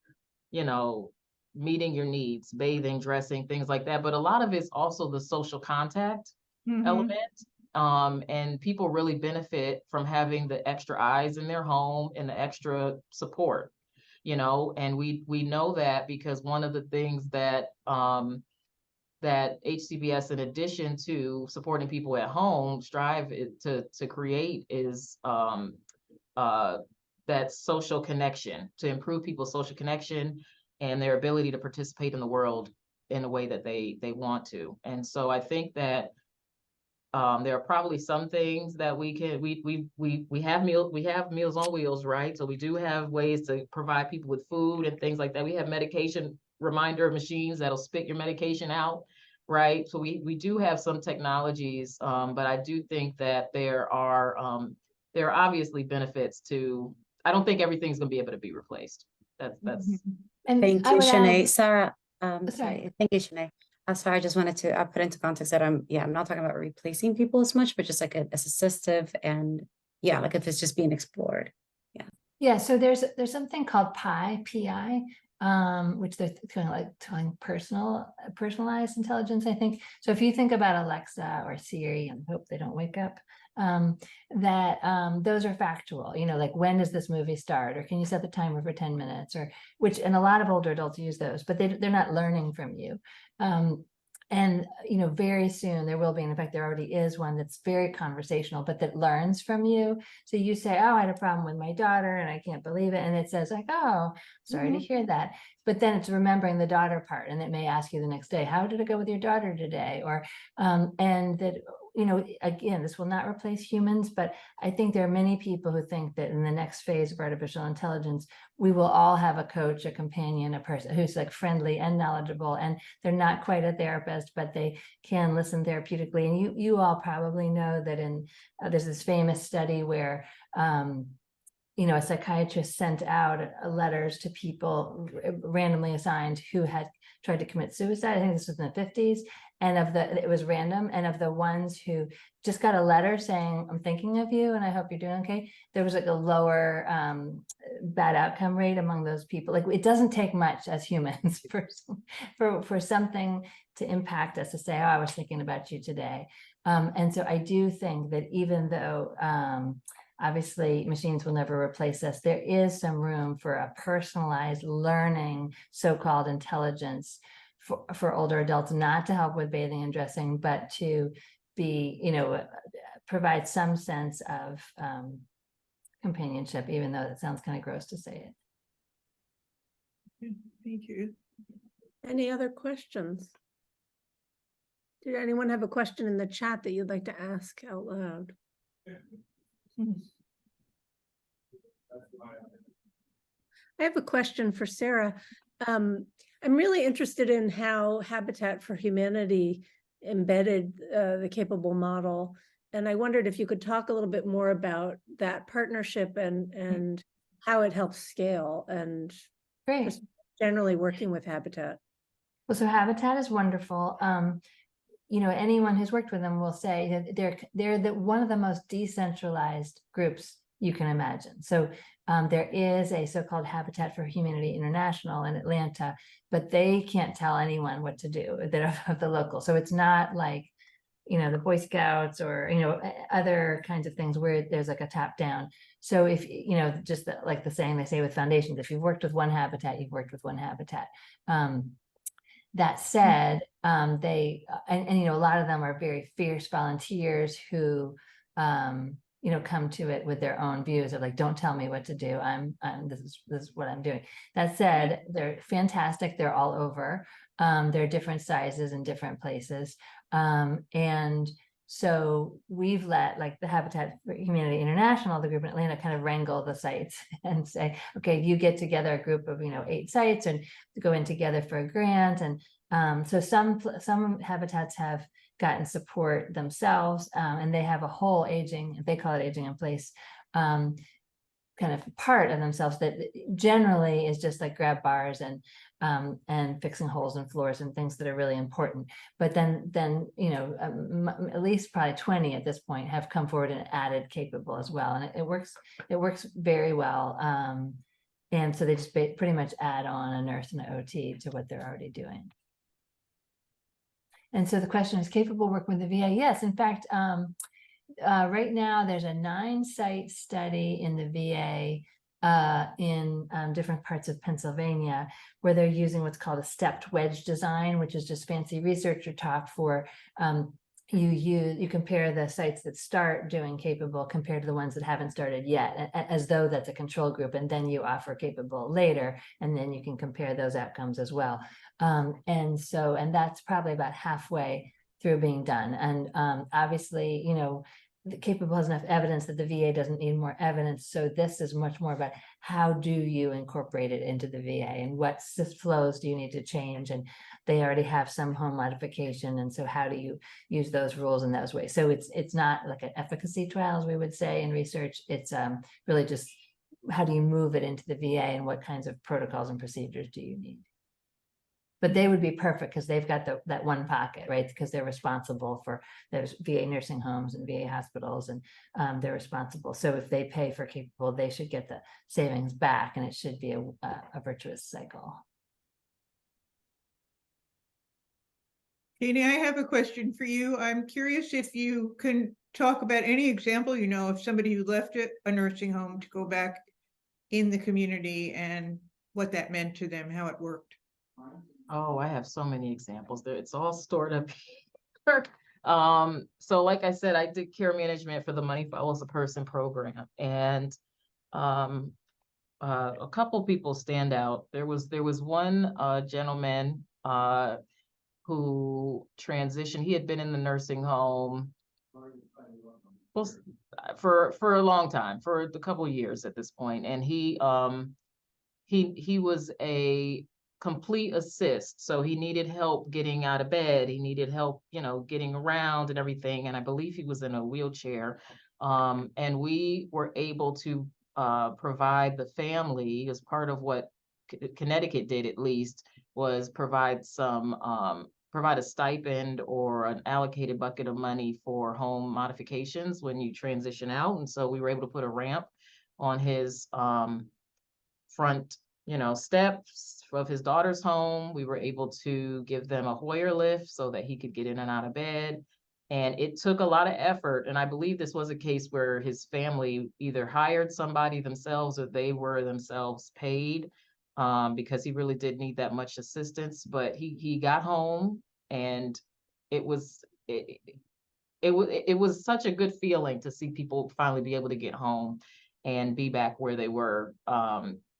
you know, meeting your needs, bathing, dressing, things like that. But a lot of it's also the social contact element. And people really benefit from having the extra eyes in their home and the extra support, you know, and we know that because one of the things that that HCBS, in addition to supporting people at home, strive to create is that social connection, to improve people's social connection and their ability to participate in the world in a way that they want to. And so I think that there are probably some things that we have Meals on Wheels, right? So we do have ways to provide people with food and things like that. We have medication reminder machines that'll spit your medication out, right? So we do have some technologies, but I do think that there are obviously benefits to. I don't think everything's going to be able to be replaced. That's. And Thank I you, would Shanae. add- Sarah, Sorry. sorry. Thank you, Shanae. Sorry, I just wanted to put into context that I'm not talking about replacing people as much, but just like as assistive and like if it's just being explored. Yeah, so there's something called PI, which they're calling personalized intelligence, I think. So if you think about Alexa or Siri, and hope they don't wake up, those are factual, like when does this movie start? Or can you set the timer for 10 minutes? Or and a lot of older adults use those, but they're not learning from you. And very soon there will be, and in fact, there already is one that's very conversational, but that learns from you. So you say, oh, I had a problem with my daughter and I can't believe it. And it says like, oh, sorry to hear that. But then it's remembering the daughter part. And it may ask you the next day, how did it go with your daughter today? Or, and that, again, this will not replace humans, but I think there are many people who think that in the next phase of artificial intelligence, we will all have a coach, a companion, a person who's like friendly and knowledgeable, and they're not quite a therapist, but they can listen therapeutically. And you all probably know that there's this famous study where a psychiatrist sent out letters to people randomly assigned who had tried to commit suicide. I think this was in the 50s. And it was random. And of the ones who just got a letter saying, I'm thinking of you and I hope you're doing okay, there was like a lower bad outcome rate among those people. Like, it doesn't take much as humans for something to impact us to say, oh, I was thinking about you today. And so I do think that even though obviously machines will never replace us, there is some room for a personalized learning, so-called intelligence for older adults, not to help with bathing and dressing, but to be, provide some sense of companionship, even though that sounds kind of gross to say it. Thank you. Any other questions? Did anyone have a question in the chat that you'd like to ask out loud? I have a question for Sarah. I'm really interested in how Habitat for Humanity embedded the capable model. And I wondered if you could talk a little bit more about that partnership and how it helps scale and Great. just generally working with Habitat. Well, so Habitat is wonderful. Anyone who's worked with them will say that they're one of the most decentralized groups you can imagine. So there is a so-called Habitat for Humanity International in Atlanta, but they can't tell anyone what to do. They're of the local. So it's not like, the Boy Scouts or, other kinds of things where there's like a top down. So if, just like the saying they say with foundations, if you've worked with one habitat, you've worked with one habitat. That said, they, a lot of them are very fierce volunteers who, come to it with their own views of like, don't tell me what to do. This is what I'm doing. That said, they're fantastic. They're all over. They're different sizes in different places. And so we've let like the Habitat for Humanity International, the group in Atlanta, kind of wrangle the sites and say, okay, you get together a group of, 8 sites and go in together for a grant. And so some habitats have gotten support themselves, and they have a whole aging, they call it aging in place, kind of part of themselves that generally is just like grab bars and fixing holes in floors and things that are really important. But then at least probably 20 at this point have come forward and added capable as well, and it works very well. And so they just pretty much add on a nurse and an OT to what they're already doing. And so the question is, capable work with the VA? Yes, in fact, right now there's a 9-site study in the VA in different parts of Pennsylvania where they're using what's called a stepped wedge design, which is just fancy researcher talk for you compare the sites that start doing capable compared to the ones that haven't started yet, as though that's a control group, and then you offer capable later, and then you can compare those outcomes as well. And that's probably about halfway through being done. And obviously, the capable has enough evidence that the VA doesn't need more evidence. So this is much more about how do you incorporate it into the VA and what flows do you need to change? And they already have some home modification. And so how do you use those rules in those ways? So it's not like an efficacy trial, as we would say in research. It's really just how do you move it into the VA and what kinds of protocols and procedures do you need? But they would be perfect because they've got that one pocket, right? Because they're responsible for, there's VA nursing homes and VA hospitals, and they're responsible. So if they pay for capable, they should get the savings back, and it should be a virtuous cycle. Jeannie, I have a question for you. I'm curious if you can talk about any example, you know, of somebody who left a nursing home to go back in the community and what that meant to them, how it worked. Oh, I have so many examples there. It's all stored up here. So like I said, I did care management for the Money Follows a Person program, and a couple people stand out. There was one gentleman who transitioned. He had been in the nursing home well, for a long time, for a couple years at this point, and he was a complete assist. So he needed help getting out of bed. He needed help, you know, getting around and everything. And I believe he was in a wheelchair. And we were able to provide the family, as part of what Connecticut did at least, was provide a stipend or an allocated bucket of money for home modifications when you transition out. And so we were able to put a ramp on his front, you know, steps of his daughter's home. We were able to give them a Hoyer lift so that he could get in and out of bed. And it took a lot of effort. And I believe this was a case where his family either hired somebody themselves or they were themselves paid, because he really did need that much assistance. But he got home, and it was such a good feeling to see people finally be able to get home and be back where they were,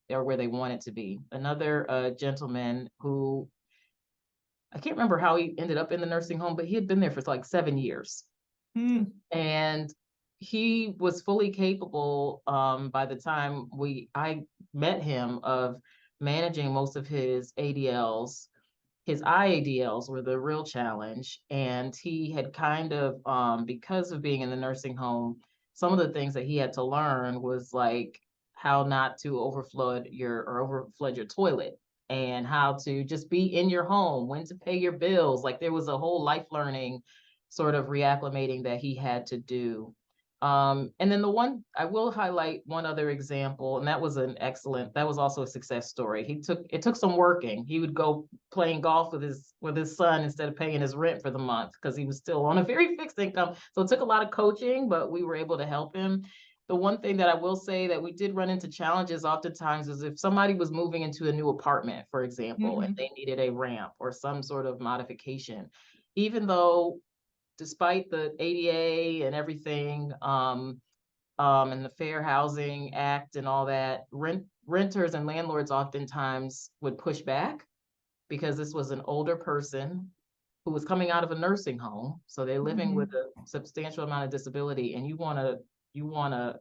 or where they wanted to be. Another gentleman who, I can't remember how he ended up in the nursing home, but he had been there for like 7 years. And he was fully capable, by the time I met him, of managing most of his ADLs. His IADLs were the real challenge. And he had kind of, because of being in the nursing home, some of the things that he had to learn was like how not to overflood your toilet, and how to just be in your home, when to pay your bills. Like there was a whole life learning sort of reacclimating that he had to do. And then I will highlight one other example, and that was also a success story. It took some working. He would go playing golf with his son instead of paying his rent for the month, because he was still on a very fixed income. So it took a lot of coaching, but we were able to help him. The one thing that I will say that we did run into challenges oftentimes is if somebody was moving into a new apartment, for example, and they needed a ramp or some sort of modification, even though despite the ADA and everything, and the Fair Housing Act and all that, renters and landlords oftentimes would push back, because this was an older person who was coming out of a nursing home. So they're living with a substantial amount of disability, and you want to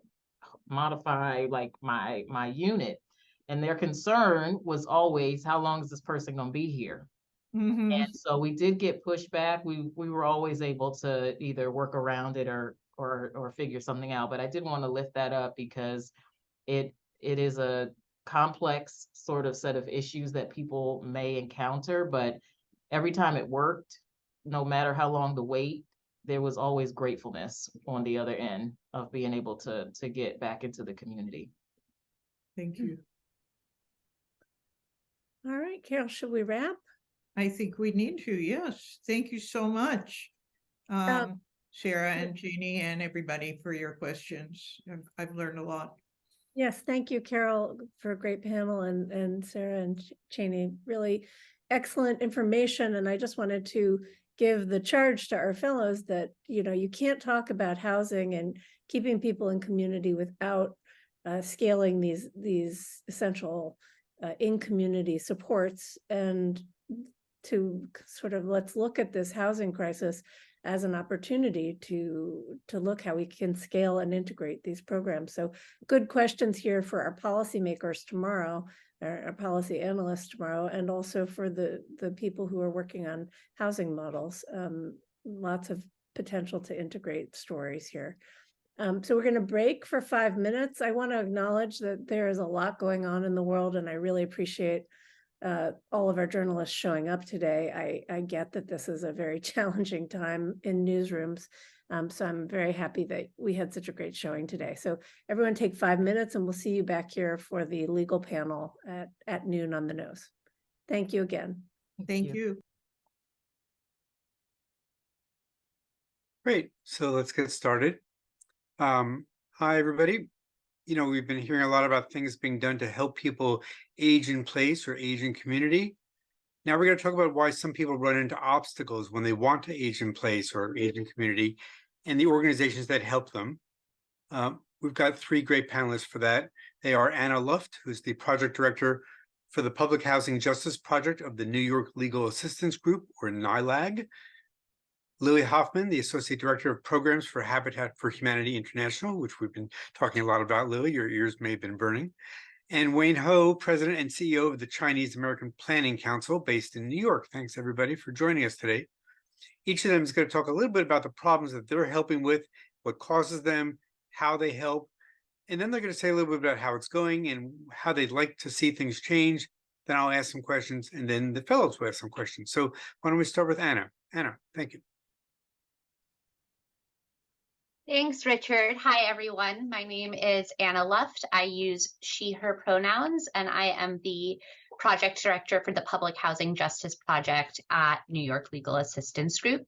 modify like my unit. And their concern was always, how long is this person going to be here? And so we did get pushback. We were always able to either work around it or figure something out. But I did want to lift that up, because it is a complex sort of set of issues that people may encounter. But every time it worked, no matter how long the wait, there was always gratefulness on the other end of being able to get back into the community. Thank you. All right, Carol, should we wrap? I think we need to, yes. Thank you so much, Sarah and Jeannie and everybody, for your questions. I've learned a lot. Yes, thank you, Carol, for a great panel, and Sarah and Cheney, really excellent information. And I just wanted to give the charge to our fellows that, you know, you can't talk about housing and keeping people in community without scaling these essential in-community supports, and to sort of, let's look at this housing crisis as an opportunity to look how we can scale and integrate these programs. So good questions here for our policymakers tomorrow, our policy analysts tomorrow, and also for the people who are working on housing models. Lots of potential to integrate stories here. So we're going to break for 5 minutes. I want to acknowledge that there is a lot going on in the world, and I really appreciate all of our journalists showing up today. I get that this is a very challenging time in newsrooms. So I'm very happy that we had such a great showing today. So everyone take 5 minutes and we'll see you back here for the legal panel at noon on the nose. Thank you again. Thank you. Great. So let's get started. Hi, everybody. You know, we've been hearing a lot about things being done to help people age in place or age in community. Now we're going to talk about why some people run into obstacles when they want to age in place or age in community and the organizations that help them. We've got 3 great panelists for that. They are Anna Luft, who's the project director for the Public Housing Justice Project of the New York Legal Assistance Group, or NYLAG. Lily Hoffman, the Associate Director of Programs for Habitat for Humanity International, which we've been talking a lot about, Lily, your ears may have been burning. And Wayne Ho, President and CEO of the Chinese American Planning Council, based in New York. Thanks, everybody, for joining us today. Each of them is going to talk a little bit about the problems that they're helping with, what causes them, how they help, and then they're going to say a little bit about how it's going and how they'd like to see things change. Then I'll ask some questions, and then the fellows will ask some questions. So why don't we start with Anna? Anna, thank you. Thanks, Richard. Hi, everyone. My name is Anna Luft. I use she, her pronouns, and I am the project director for the Public Housing Justice Project at New York Legal Assistance Group.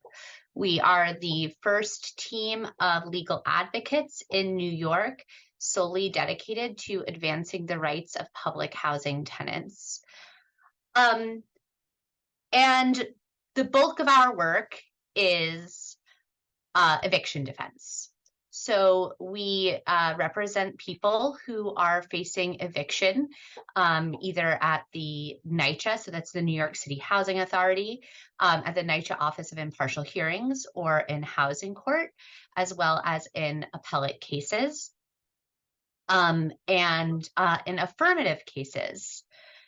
We are the first team of legal advocates in New York solely dedicated to advancing the rights of public housing tenants. And the bulk of our work is eviction defense. So we represent people who are facing eviction, either at the NYCHA, so that's the New York City Housing Authority, at the NYCHA Office of Impartial Hearings, or in housing court, as well as in appellate cases, and in affirmative cases.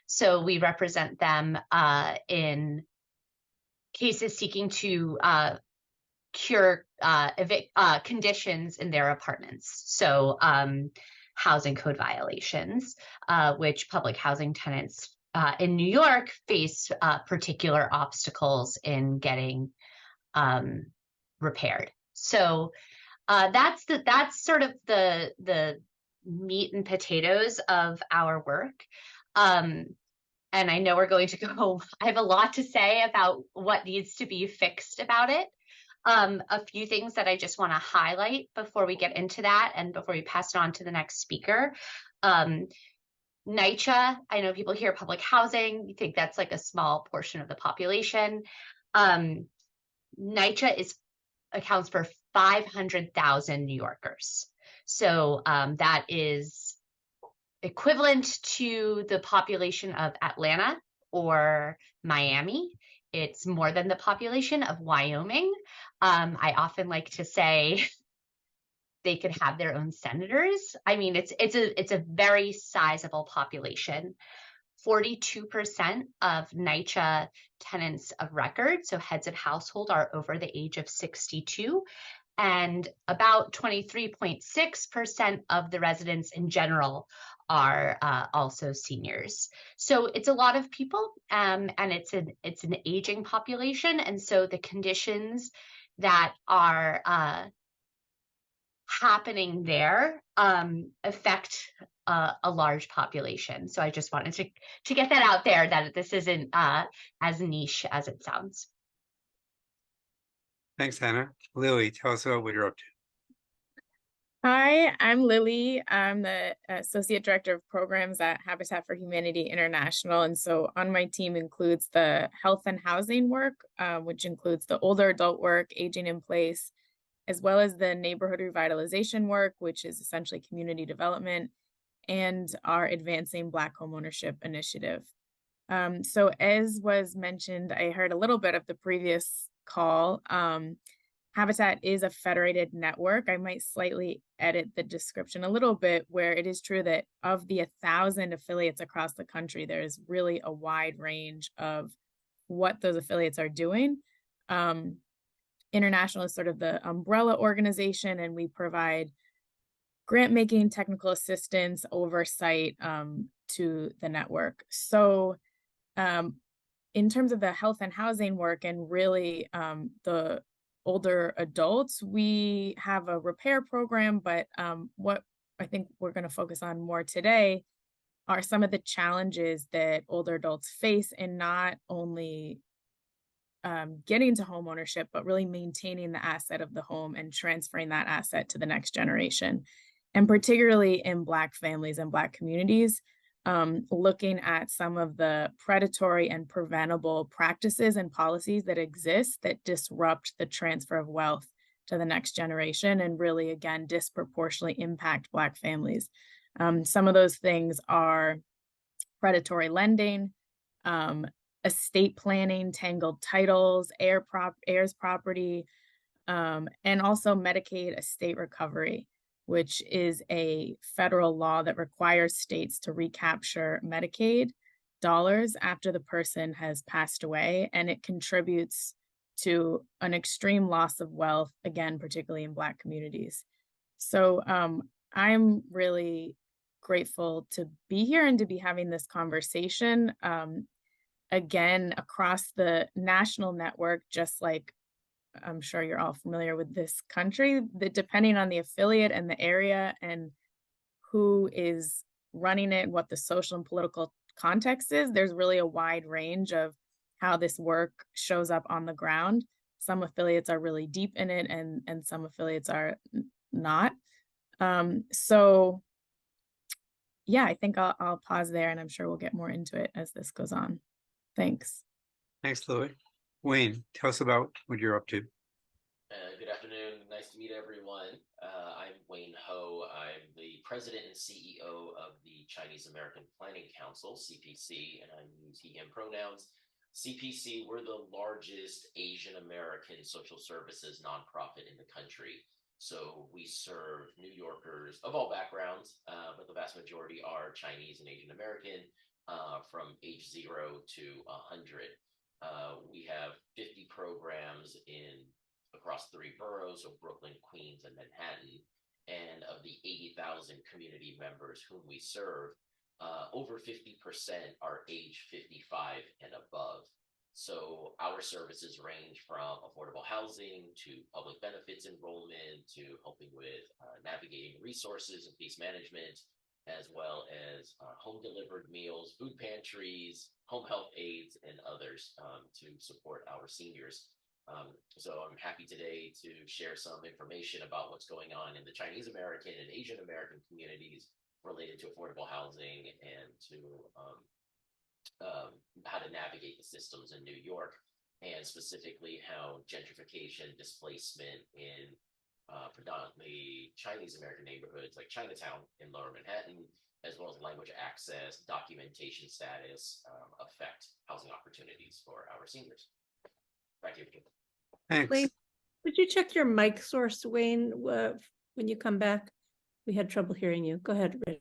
So we represent them in cases seeking to cure conditions in their apartments. So housing code violations, which public housing tenants in New York face particular obstacles in getting repaired. So that's sort of the meat and potatoes of our work. And I know we're going to go, I have a lot to say about what needs to be fixed about it. A few things that I just want to highlight before we get into that and before we pass it on to the next speaker. NYCHA, I know people hear public housing, you think that's like a small portion of the population. NYCHA accounts for 500,000 New Yorkers. So that is equivalent to the population of Atlanta or Miami. It's more than the population of Wyoming. I often like to say they could have their own senators. I mean, it's a very sizable population. 42% of NYCHA tenants of record, so heads of household, are over the age of 62. And about 23.6% of the residents in general are also seniors. So it's a lot of people, and it's an aging population. And so the conditions that are happening there affect a large population. So I just wanted to get that out there, that this isn't as niche as it sounds. Thanks, Anna. Lily, tell us about what you're up to. Hi, I'm Lily. I'm the Associate Director of Programs at Habitat for Humanity International. And so on my team includes the health and housing work, which includes the older adult work, aging in place, as well as the neighborhood revitalization work, which is essentially community development, and our Advancing Black Homeownership initiative. So as was mentioned, I heard a little bit of the previous call. Habitat is a federated network. I might slightly edit the description a little bit, where it is true that of the 1,000 affiliates across the country, there's really a wide range of what those affiliates are doing. International is sort of the umbrella organization, and we provide grant making, technical assistance, oversight to the network. So in terms of the health and housing work and really the older adults, we have a repair program, but what I think we're going to focus on more today are some of the challenges that older adults face in not only getting to home ownership, but really maintaining the asset of the home and transferring that asset to the next generation. And particularly in Black families and Black communities, looking at some of the predatory and preventable practices and policies that exist that disrupt the transfer of wealth to the next generation and really, again, disproportionately impact Black families. Some of those things are predatory lending, estate planning, tangled titles, heirs property, and also Medicaid estate recovery, which is a federal law that requires states to recapture Medicaid dollars after the person has passed away, and it contributes to an extreme loss of wealth, again, particularly in Black communities. So I'm really grateful to be here and to be having this conversation. Again, across the national network, just like I'm sure you're all familiar with this country, that depending on the affiliate and the area and who is running it and what the social and political context is, there's really a wide range of how this work shows up on the ground. Some affiliates are really deep in it and some affiliates are not. So yeah, I think I'll pause there and I'm sure we'll get more into it as this goes on. Thanks. Thanks, Lily. Wayne, tell us about what you're up to. Good afternoon. Nice to meet everyone. I'm Wayne Ho. I'm the president and CEO of the Chinese American Planning Council, CPC, and I use he, him pronouns. CPC, we're the largest Asian American social services nonprofit in the country. So we serve New Yorkers of all backgrounds, but the vast majority are Chinese and Asian American, from age 0 to 100. We have 50 programs across 3 boroughs of Brooklyn, Queens, and Manhattan. And of the 80,000 community members whom we serve, over 50% are age 55 and above. So our services range from affordable housing to public benefits enrollment to helping with navigating resources and case management, as well as home delivered meals, food pantries, home health aides, and others to support our seniors. So I'm happy today to share some information about what's going on in the Chinese American and Asian American communities related to affordable housing and to how to navigate the systems in New York, and specifically how gentrification, displacement in predominantly Chinese American neighborhoods like Chinatown in Lower Manhattan, as well as language access, documentation status, affect housing opportunities for our seniors. Back to you. Thanks. Wayne, would you check your mic source, Wayne, when you come back? We had trouble hearing you. Go ahead, Rich.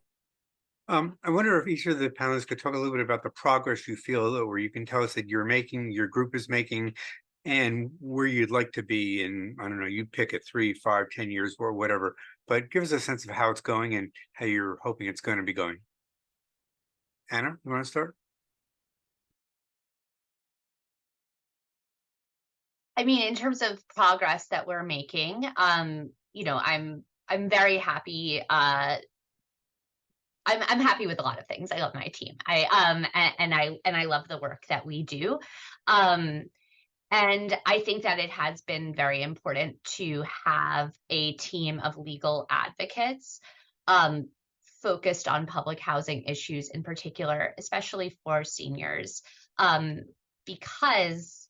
I wonder if each of the panelists could talk a little bit about the progress you feel, or you can tell us that you're making, your group is making, and where you'd like to be in, I don't know, you pick it 3, 5, 10 years or whatever, but give us a sense of how it's going and how you're hoping it's going to be going. Anna, you want to start? I mean, in terms of progress that we're making, you know, I'm very happy. I'm happy with a lot of things. I love my team. I love the work that we do. And I think that it has been very important to have a team of legal advocates focused on public housing issues in particular, especially for seniors, because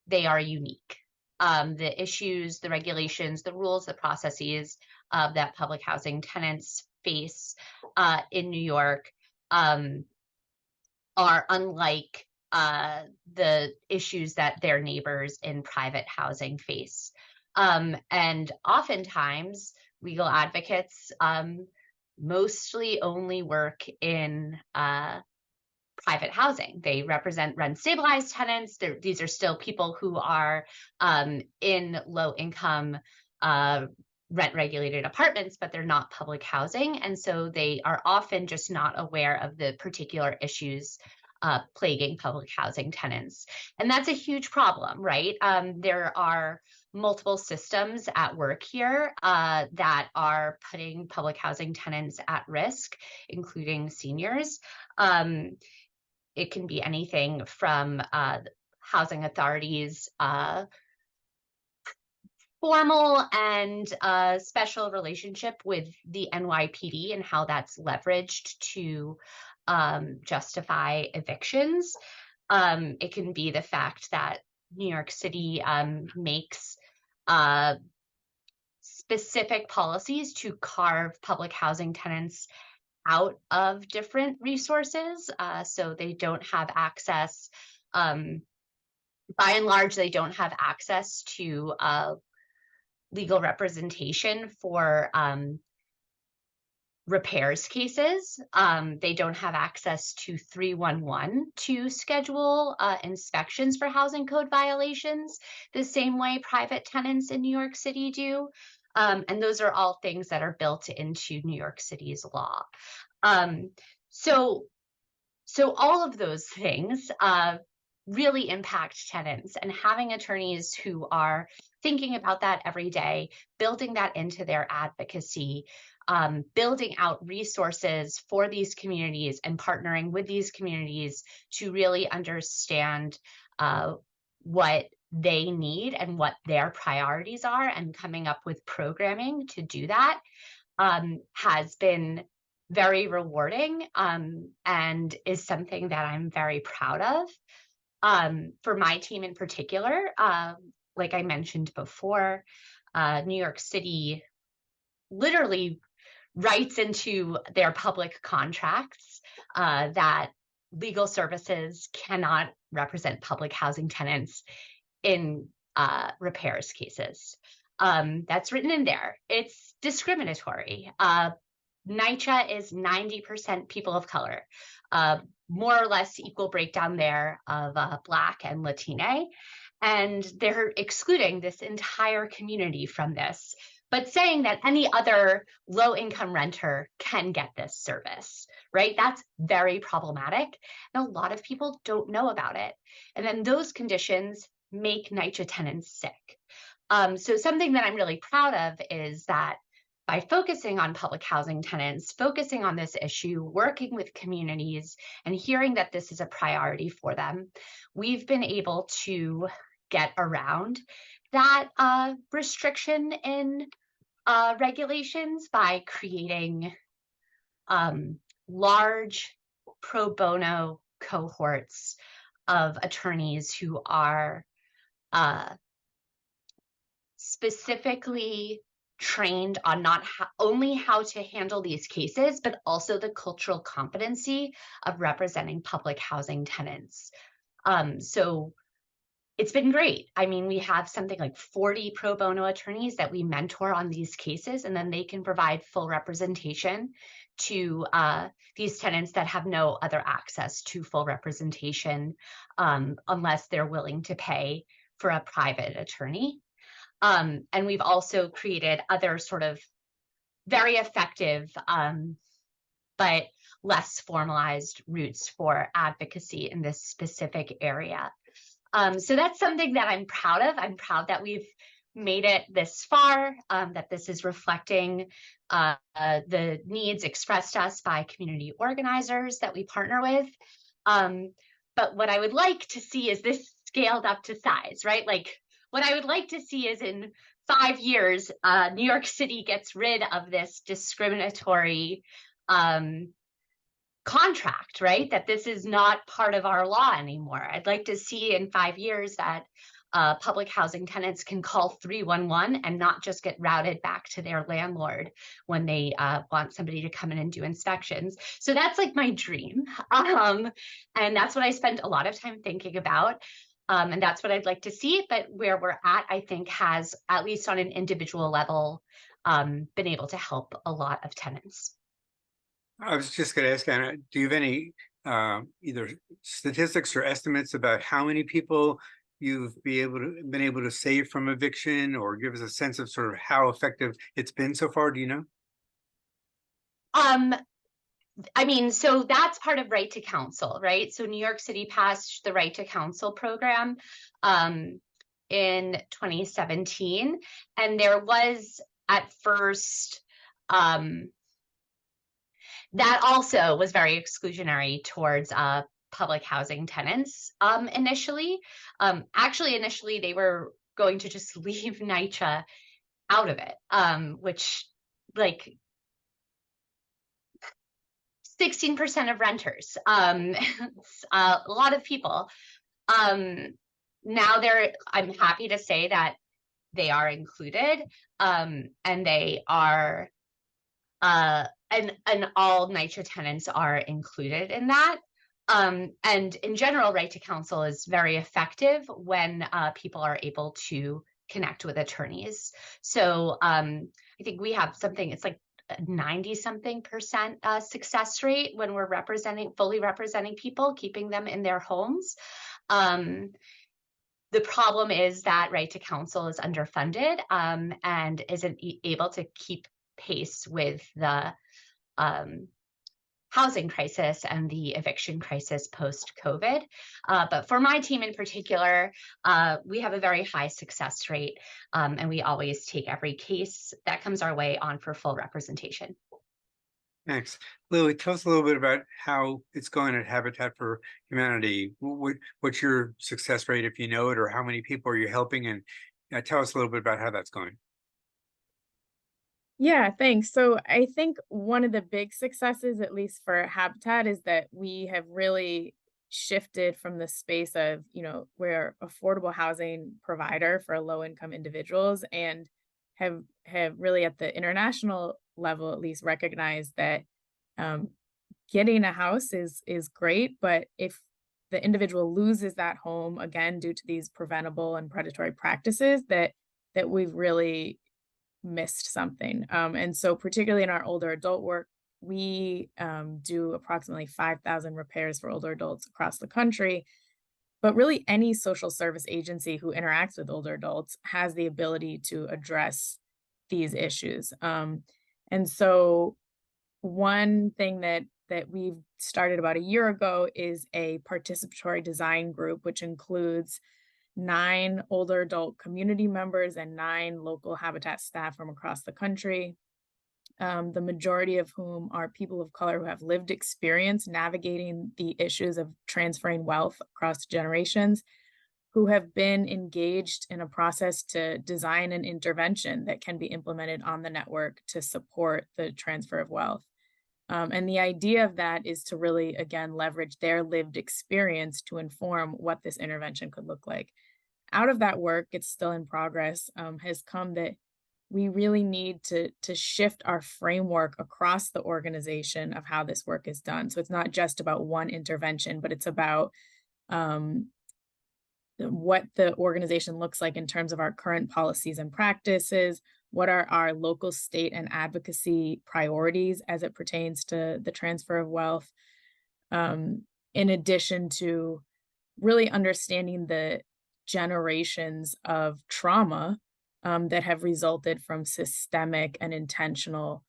they are unique. The issues, the regulations, the rules, the processes that public housing tenants face in New York are unlike the issues that their neighbors in private housing face. And oftentimes, legal advocates mostly only work in private housing. They represent rent-stabilized tenants. These are still people who are in low-income rent-regulated apartments, but they're not public housing. And so they are often just not aware of the particular issues plaguing public housing tenants. And that's a huge problem, right? There are multiple systems at work here that are putting public housing tenants at risk, including seniors. It can be anything from housing authorities, formal and special relationship with the NYPD and how that's leveraged to justify evictions. It can be the fact that New York City makes specific policies to carve public housing tenants out of different resources. So they don't have access, by and large, they don't have access to legal representation for repairs cases. They don't have access to 311 to schedule inspections for housing code violations the same way private tenants in New York City do. And those are all things that are built into New York City's law. So all of those things really impact tenants, and having attorneys who are thinking about that every day, building that into their advocacy, building out resources for these communities and partnering with these communities to really understand what they need and what their priorities are, and coming up with programming to do that has been very rewarding and is something that I'm very proud of. For my team in particular, like I mentioned before, New York City literally writes into their public contracts that legal services cannot represent public housing tenants in repairs cases. That's written in there. It's discriminatory. NYCHA is 90% people of color, more or less equal breakdown there of Black and Latine. And they're excluding this entire community from this, but saying that any other low-income renter can get this service, right? That's very problematic. And a lot of people don't know about it. And then those conditions make NYCHA tenants sick. So something that I'm really proud of is that by focusing on public housing tenants, focusing on this issue, working with communities, and hearing that this is a priority for them, we've been able to get around that restriction in regulations by creating large pro bono cohorts of attorneys who are specifically trained on not only how to handle these cases, but also the cultural competency of representing public housing tenants. So it's been great. I mean, we have something like 40 pro bono attorneys that we mentor on these cases, and then they can provide full representation to these tenants that have no other access to full representation unless they're willing to pay for a private attorney. And we've also created other sort of very effective but less formalized routes for advocacy in this specific area. So that's something that I'm proud of. I'm proud that we've made it this far, that this is reflecting the needs expressed to us by community organizers that we partner with. But what I would like to see is this scaled up to size, right? Like, what I would like to see is in 5 years, New York City gets rid of this discriminatory contract, right? That this is not part of our law anymore. I'd like to see in 5 years that public housing tenants can call 311 and not just get routed back to their landlord when they want somebody to come in and do inspections. So that's like my dream. And that's what I spent a lot of time thinking about. And that's what I'd like to see. But where we're at, I think, has, at least on an individual level, been able to help a lot of tenants. I was just going to ask, Anna, do you have any either statistics or estimates about how many people you've been able to save from eviction, or give us a sense of sort of how effective it's been so far? Do you know? I mean, so that's part of Right to Counsel, right? So New York City passed the Right to Counsel program in 2017. And there was at first, that also was very exclusionary towards public housing tenants initially. Actually, initially, they were going to just leave NYCHA out of it, which like 16% of renters, a lot of people. Now I'm happy to say that they are included, and they are, and all NYCHA tenants are included in that. And in general, Right to Counsel is very effective when people are able to connect with attorneys. So I think we have something, it's like 90-something% success rate when we're fully representing people, keeping them in their homes. The problem is that Right to Counsel is underfunded and isn't able to keep pace with the housing crisis and the eviction crisis post-COVID. But for my team in particular, we have a very high success rate, and we always take every case that comes our way on for full representation. Thanks. Lily, tell us a little bit about how it's going at Habitat for Humanity. What's your success rate, if you know it, or how many people are you helping? And tell us a little bit about how that's going. Yeah, thanks. So I think one of the big successes, at least for Habitat, is that we have really shifted from the space of, we're affordable housing provider for low income individuals, and have really at the international level at least recognized that getting a house is great, but if the individual loses that home again due to these preventable and predatory practices, that we've really missed something. And so particularly in our older adult work, we do approximately 5,000 repairs for older adults across the country. But really any social service agency who interacts with older adults has the ability to address these issues. And so one thing that we've started about a year ago is a participatory design group, which includes 9 older adult community members and 9 local Habitat staff from across the country, the majority of whom are people of color who have lived experience navigating the issues of transferring wealth across generations, who have been engaged in a process to design an intervention that can be implemented on the network to support the transfer of wealth. And the idea of that is to really, again, leverage their lived experience to inform what this intervention could look like. Out of that work, it's still in progress, has come that we really need to shift our framework across the organization of how this work is done. So it's not just about one intervention, but it's about what the organization looks like in terms of our current policies and practices, what are our local, state, and advocacy priorities as it pertains to the transfer of wealth, in addition to really understanding the generations of trauma that have resulted from systemic and intentional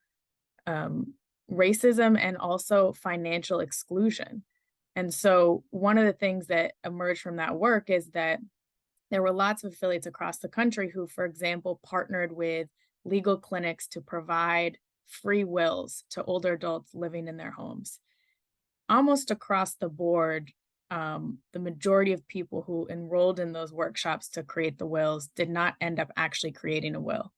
racism and also financial exclusion. And so one of the things that emerged from that work is that there were lots of affiliates across the country who, for example, partnered with legal clinics to provide free wills to older adults living in their homes. Almost across the board, the majority of people who enrolled in those workshops to create the wills did not end up actually creating a will.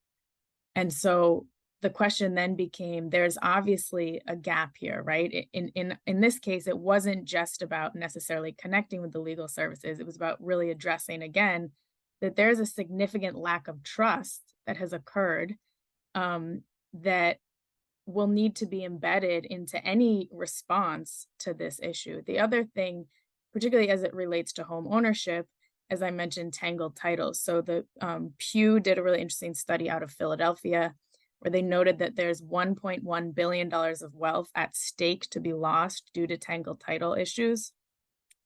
And so the question then became, there's obviously a gap here, right? In this case, it wasn't just about necessarily connecting with the legal services. It was about really addressing, again, that there's a significant lack of trust that has occurred that will need to be embedded into any response to this issue. The other thing, particularly as it relates to home ownership, as I mentioned, tangled titles. So the Pew did a really interesting study out of Philadelphia, where they noted that there's $1.1 billion of wealth at stake to be lost due to tangled title issues,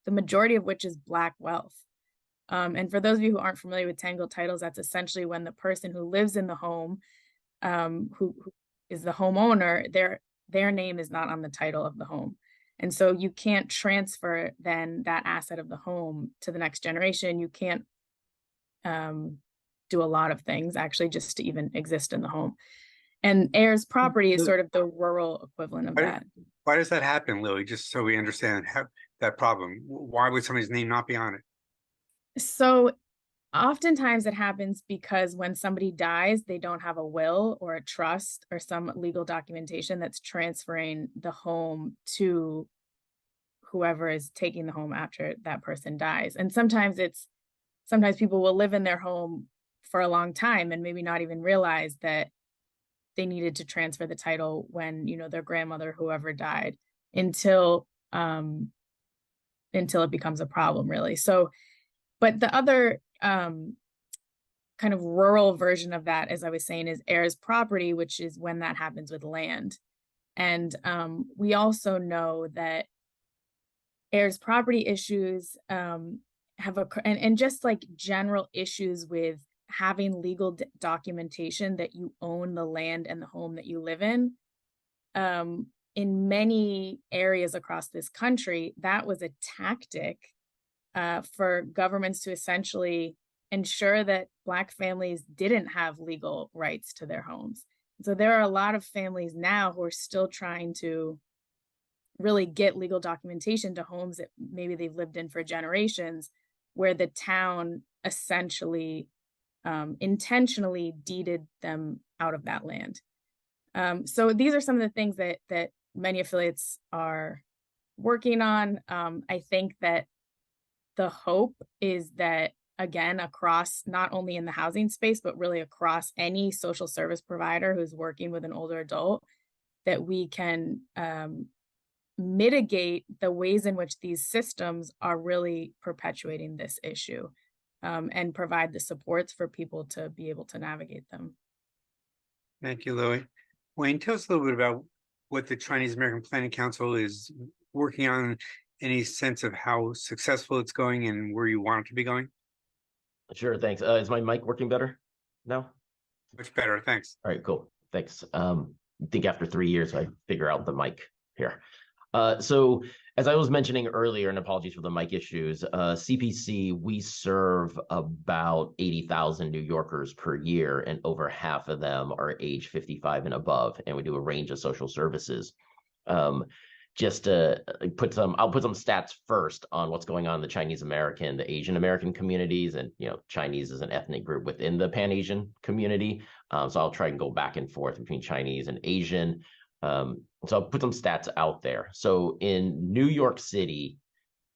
the majority of which is Black wealth. And for those of you who aren't familiar with tangled titles, that's essentially when the person who lives in the home, who is the homeowner, their name is not on the title of the home. And so you can't transfer then that asset of the home to the next generation. You can't do a lot of things actually just to even exist in the home. And heirs property is sort of the rural equivalent of that. Why does that happen, Lily? Just so we understand that problem. Why would somebody's name not be on it? So oftentimes it happens because when somebody dies, they don't have a will or a trust or some legal documentation that's transferring the home to whoever is taking the home after that person dies. And sometimes people will live in their home for a long time and maybe not even realize that they needed to transfer the title when, their grandmother, whoever died, until it becomes a problem, really. So, but the other kind of rural version of that, as I was saying, is heirs property, which is when that happens with land. And we also know that heirs property issues and just like general issues with having legal documentation that you own the land and the home that you live in many areas across this country, that was a tactic for governments to essentially ensure that Black families didn't have legal rights to their homes. So there are a lot of families now who are still trying to really get legal documentation to homes that maybe they've lived in for generations, where the town essentially intentionally deeded them out of that land. So these are some of the things that many affiliates are working on. I think that the hope is that, again, across not only in the housing space, but really across any social service provider who's working with an older adult, that we can mitigate the ways in which these systems are really perpetuating this issue, and provide the supports for people to be able to navigate them. Thank you, Lily. Wayne, tell us a little bit about what the Chinese American Planning Council is working on, any sense of how successful it's going and where you want it to be going? Sure, thanks. Is my mic working better now? Much better, thanks. All right, cool, thanks. I think after 3 years, I figure out the mic here. So as I was mentioning earlier, and apologies for the mic issues, CPC, we serve about 80,000 New Yorkers per year, and over half of them are age 55 and above, and we do a range of social services. Just to I'll put some stats first on what's going on in the Chinese American, the Asian American communities, and Chinese is an ethnic group within the Pan-Asian community. So I'll try and go back and forth between Chinese and Asian. So I'll put some stats out there. So in New York City,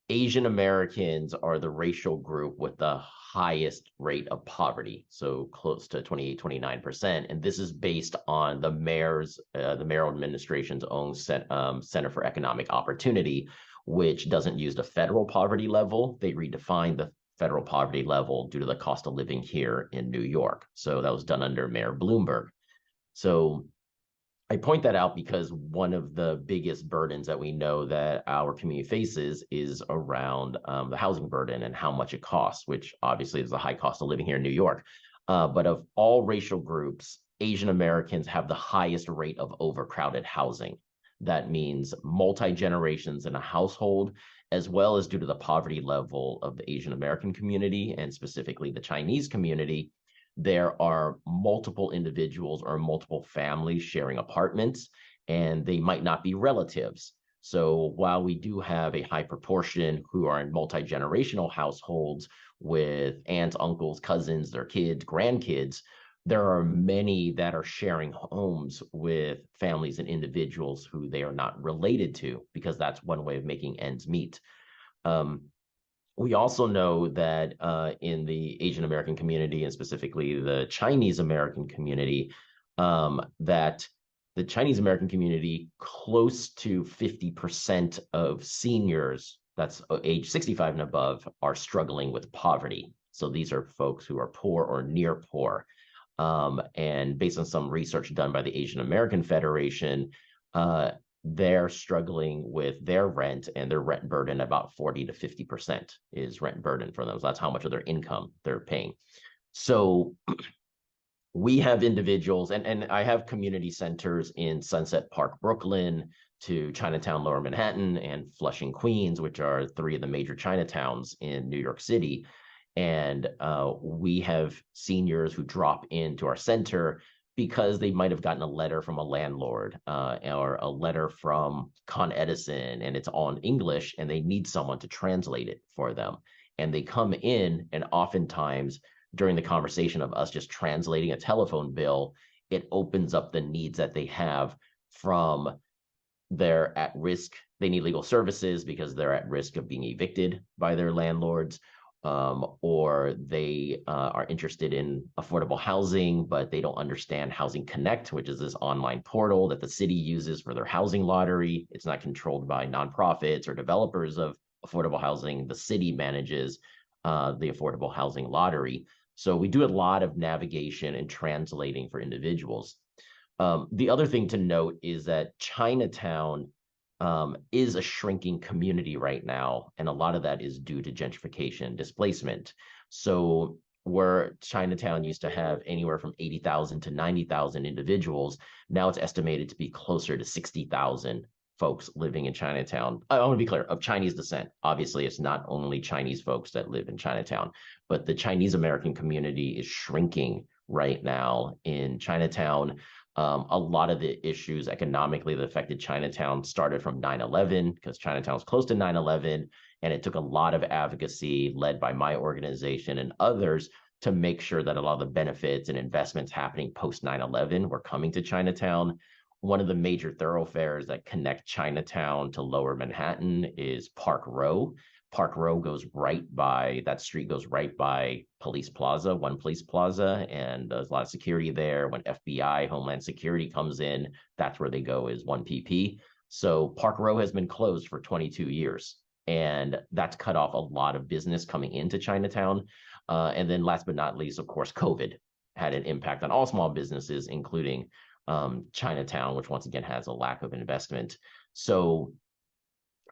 Asian Americans are the racial group with the highest rate of poverty, so close to 28-29%. And this is based on the mayoral administration's own Center for Economic Opportunity, which doesn't use the federal poverty level. They redefined the federal poverty level due to the cost of living here in New York. So that was done under Mayor Bloomberg. So I point that out because one of the biggest burdens that we know that our community faces is around the housing burden and how much it costs, which obviously is the high cost of living here in New York. But of all racial groups, Asian Americans have the highest rate of overcrowded housing. That means multi-generations in a household, as well as due to the poverty level of the Asian American community and specifically the Chinese community. There are multiple individuals or multiple families sharing apartments, and they might not be relatives. So while we do have a high proportion who are in multi-generational households with aunts, uncles, cousins, their kids, grandkids, there are many that are sharing homes with families and individuals who they are not related to, because that's one way of making ends meet. We also know that in the Asian American community, and specifically the Chinese American community, that the Chinese American community, close to 50% of seniors, that's age 65 and above, are struggling with poverty. So these are folks who are poor or near poor. And based on some research done by the Asian American Federation, they're struggling with their rent, and their rent burden, about 40 to 50% is rent burden for them. So that's how much of their income they're paying. So we have individuals, and I have community centers in Sunset Park, Brooklyn, to Chinatown, Lower Manhattan, and Flushing, Queens, which are three of the major Chinatowns in New York City. And we have seniors who drop into our center because they might have gotten a letter from a landlord or a letter from Con Edison, and it's all in English, and they need someone to translate it for them. And they come in, and oftentimes during the conversation of us just translating a telephone bill, it opens up the needs that they have from they're at risk. They need legal services because they're at risk of being evicted by their landlords, or they are interested in affordable housing, but they don't understand Housing Connect, which is this online portal that the city uses for their housing lottery. It's not controlled by nonprofits or developers of affordable housing. The city manages the affordable housing lottery. So we do a lot of navigation and translating for individuals. The other thing to note is that Chinatown is a shrinking community right now, and a lot of that is due to gentrification and displacement. So where Chinatown used to have anywhere from 80,000 to 90,000 individuals, now it's estimated to be closer to 60,000 folks living in Chinatown. I want to be clear, of Chinese descent. Obviously, it's not only Chinese folks that live in Chinatown, but the Chinese American community is shrinking right now in Chinatown. A lot of the issues economically that affected Chinatown started from 9/11, because Chinatown was close to 9/11, and it took a lot of advocacy led by my organization and others to make sure that a lot of the benefits and investments happening post 9/11 were coming to Chinatown. One of the major thoroughfares that connect Chinatown to Lower Manhattan is Park Row. Park Row goes right by, that street goes right by Police Plaza, One Police Plaza, and there's a lot of security there. When FBI, Homeland Security comes in, that's where they go, is 1PP. So Park Row has been closed for 22 years, and that's cut off a lot of business coming into Chinatown. And then last but not least, of course, COVID had an impact on all small businesses, including Chinatown, which once again has a lack of investment. So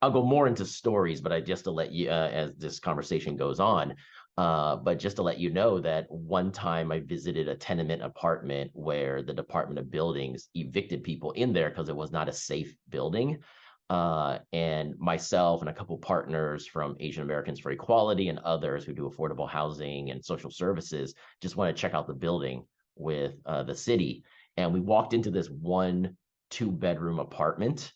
I'll go more into stories, but just to let you, as this conversation goes on, but just to let you know that one time I visited a tenement apartment where the Department of Buildings evicted people in there because it was not a safe building. And myself and a couple partners from Asian Americans for Equality and others who do affordable housing and social services just want to check out the building with the city. And we walked into this 1-2-bedroom apartment,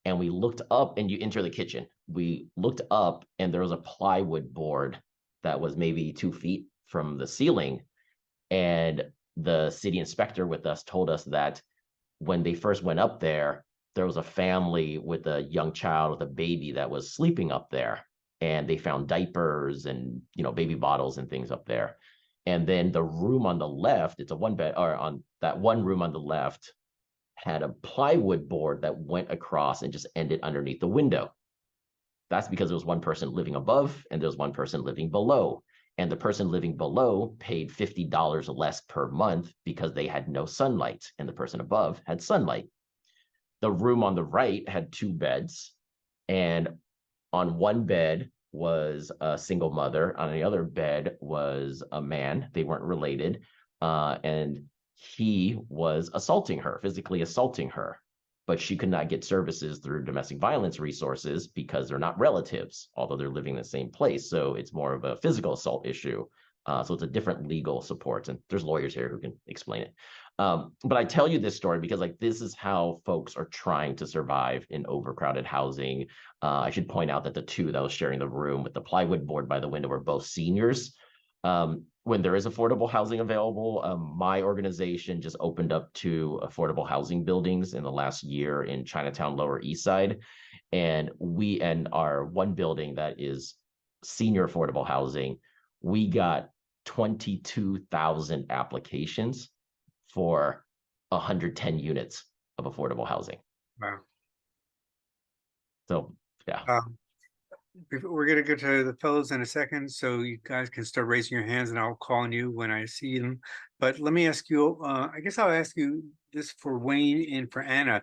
and we looked up, and you enter the kitchen. We looked up, and there was a plywood board that was maybe 2 feet from the ceiling. And the city inspector with us told us that when they first went up there, there was a family with a young child with a baby that was sleeping up there. And they found diapers and, baby bottles and things up there. And then the room on the left, it's a one bed, or on that one room on the left, had a plywood board that went across and just ended underneath the window. That's because there was one person living above and there was one person living below. And the person living below paid $50 less per month because they had no sunlight, and the person above had sunlight. The room on the right had 2 beds, and on one bed was a single mother. On the other bed was a man. They weren't related. And he was assaulting her, physically assaulting her, but she could not get services through domestic violence resources because they're not relatives, although they're living in the same place. So it's more of a physical assault issue. So it's a different legal support, and there's lawyers here who can explain it. But I tell you this story because this is how folks are trying to survive in overcrowded housing. I should point out that the 2 that was sharing the room with the plywood board by the window were both seniors. When there is affordable housing available, my organization just opened up 2 affordable housing buildings in the last year in Chinatown, Lower East Side. And we, and our one building that is senior affordable housing, we got 22,000 applications for 110 units of affordable housing. Wow. So, yeah. We're going to go to the fellows in a second, so you guys can start raising your hands and I'll call on you when I see them. But let me ask you, I guess I'll ask you this for Wayne and for Anna.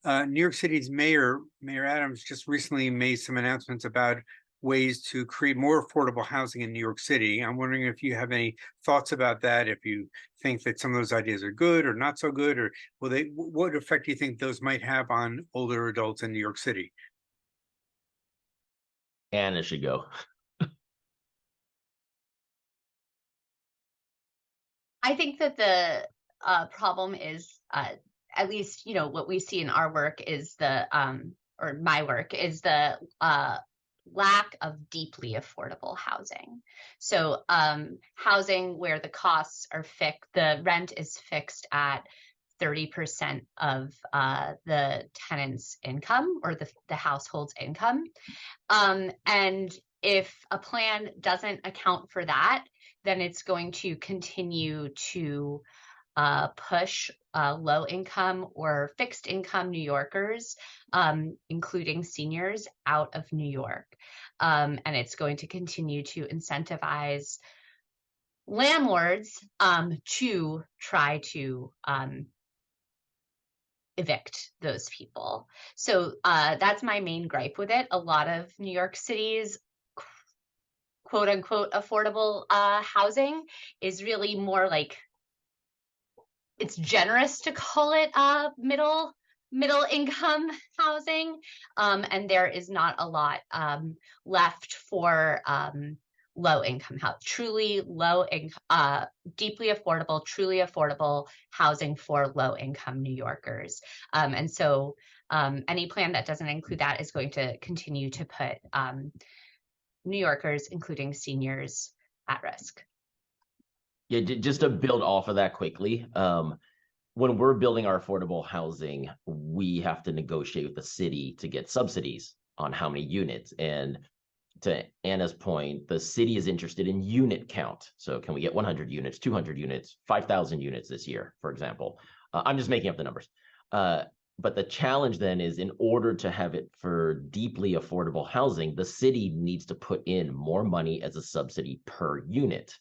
New York City's Mayor Adams just recently made some announcements about ways to create more affordable housing in New York City. I'm wondering if you have any thoughts about that, if you think that some of those ideas are good or not so good, or what effect do you think those might have on older adults in New York City? Anna should go. I think that the problem is, at least, you know, what we see in our work is or my work is the lack of deeply affordable housing. So housing where the costs are fixed, the rent is fixed at 30% of the tenant's income or the household's income. And if a plan doesn't account for that, then it's going to continue to push low income or fixed income New Yorkers, including seniors, out of New York. And it's going to continue to incentivize landlords to try to evict those people. So that's my main gripe with it. A lot of New York City's quote unquote affordable housing is really more like, it's generous to call it middle income housing, and there is not a lot left for low income house, truly low income, deeply affordable, truly affordable housing for low income New Yorkers. And so any plan that doesn't include that is going to continue to put New Yorkers, including seniors, at risk. Yeah, just to build off of that quickly, when we're building our affordable housing, we have to negotiate with the city to get subsidies on how many units. And to Anna's point, the city is interested in unit count. So can we get 100 units, 200 units, 5,000 units this year, for example? I'm just making up the numbers. But the challenge then is, in order to have it for deeply affordable housing, the city needs to put in more money as a subsidy per unit.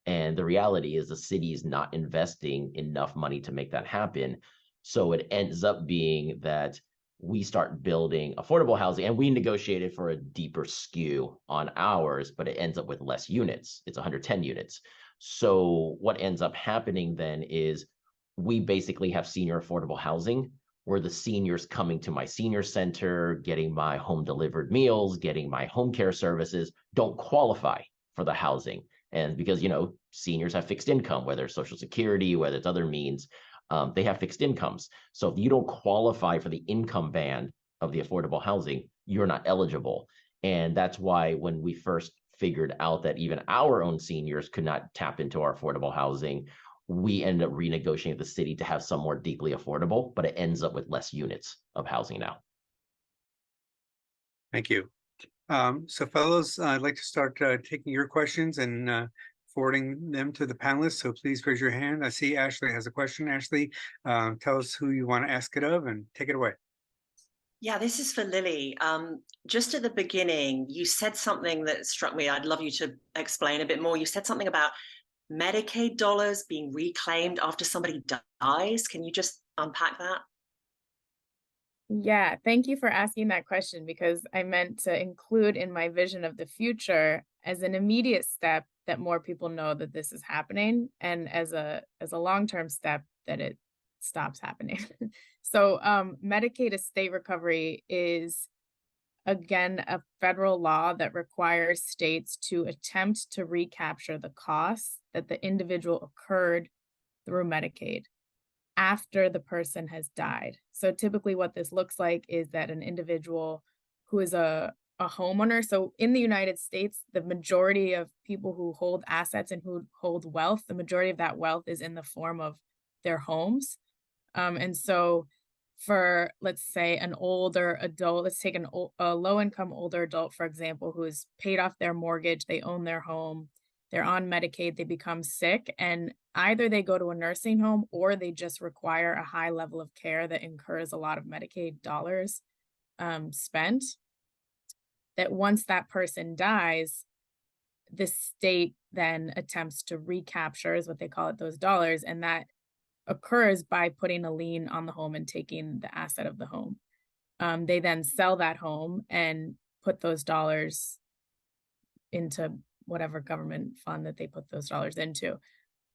And the reality is the city is not investing enough money to make that happen. So it ends up being that we start building affordable housing and we negotiated for a deeper skew on ours, but it ends up with less units. It's 110 units. So what ends up happening then is we basically have senior affordable housing where the seniors coming to my senior center, getting my home delivered meals, getting my home care services, don't qualify for the housing. And because, you know, seniors have fixed income, whether it's Social Security, whether it's other means, they have fixed incomes. So if you don't qualify for the income band of the affordable housing, you're not eligible. And that's why when we first figured out that even our own seniors could not tap into our affordable housing, we ended up renegotiating with the city to have some more deeply affordable, but it ends up with less units of housing now. Thank you. So fellows, I'd like to start taking your questions and forwarding them to the panelists. So please raise your hand. I see Ashley has a question. Ashley, tell us who you want to ask it of and take it away. Yeah, this is for Lily. Just at the beginning, you said something that struck me. I'd love you to explain a bit more. You said something about Medicaid dollars being reclaimed after somebody dies. Can you just unpack that? Yeah, thank you for asking that question, because I meant to include in my vision of the future as an immediate step that more people know that this is happening, and as a long-term step that it stops happening. So Medicaid estate recovery is, again, a federal law that requires states to attempt to recapture the costs that the individual incurred through Medicaid after the person has died. So typically what this looks like is that an individual who is a homeowner, so in the United States, the majority of people who hold assets and who hold wealth, the majority of that wealth is in the form of their homes. And so for, let's say, an older adult, let's take a low-income older adult, for example, who has paid off their mortgage, they own their home, they're on Medicaid, they become sick, and either they go to a nursing home or they just require a high level of care that incurs a lot of Medicaid dollars spent. That once that person dies, the state then attempts to recapture, is what they call it, those dollars, and that occurs by putting a lien on the home and taking the asset of the home. They then sell that home and put those dollars into whatever government fund that they put those dollars into.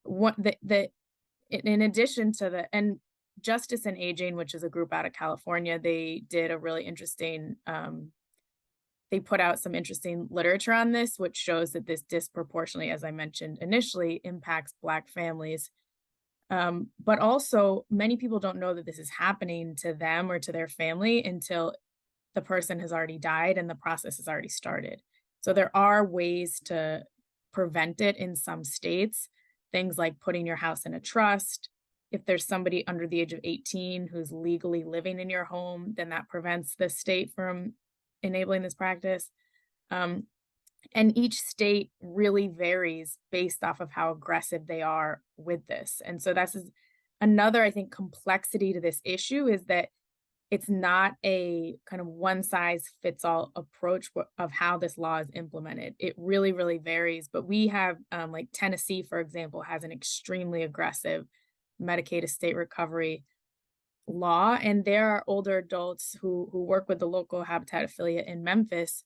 In addition to and Justice and Aging, which is a group out of California, they did a really interesting, they put out some interesting literature on this, which shows that this disproportionately, as I mentioned initially, impacts Black families. But also many people don't know that this is happening to them or to their family until the person has already died and the process has already started. So there are ways to prevent it in some states, things like putting your house in a trust. If there's somebody under the age of 18 who's legally living in your home, then that prevents the state from enabling this practice. And each state really varies based off of how aggressive they are with this. And so that's another, I think, complexity to this issue, is that it's not a kind of one size fits all approach of how this law is implemented. It really, really varies. But we have, like Tennessee, for example, has an extremely aggressive Medicaid estate recovery law. And there are older adults who work with the local Habitat affiliate in Memphis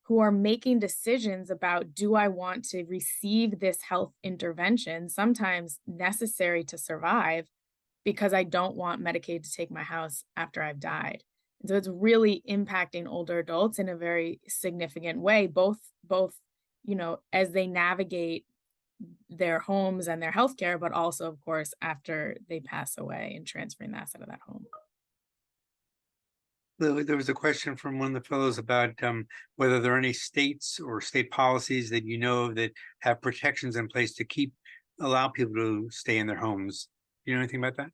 who are making decisions about, do I want to receive this health intervention, sometimes necessary to survive, because I don't want Medicaid to take my house after I've died. And so it's really impacting older adults in a very significant way, both, you know, as they navigate their homes and their healthcare, but also, of course, after they pass away and transferring the asset of that home. There was a question from one of the fellows about whether there are any states or state policies that you know that have protections in place to allow people to stay in their homes. Do you know anything about that?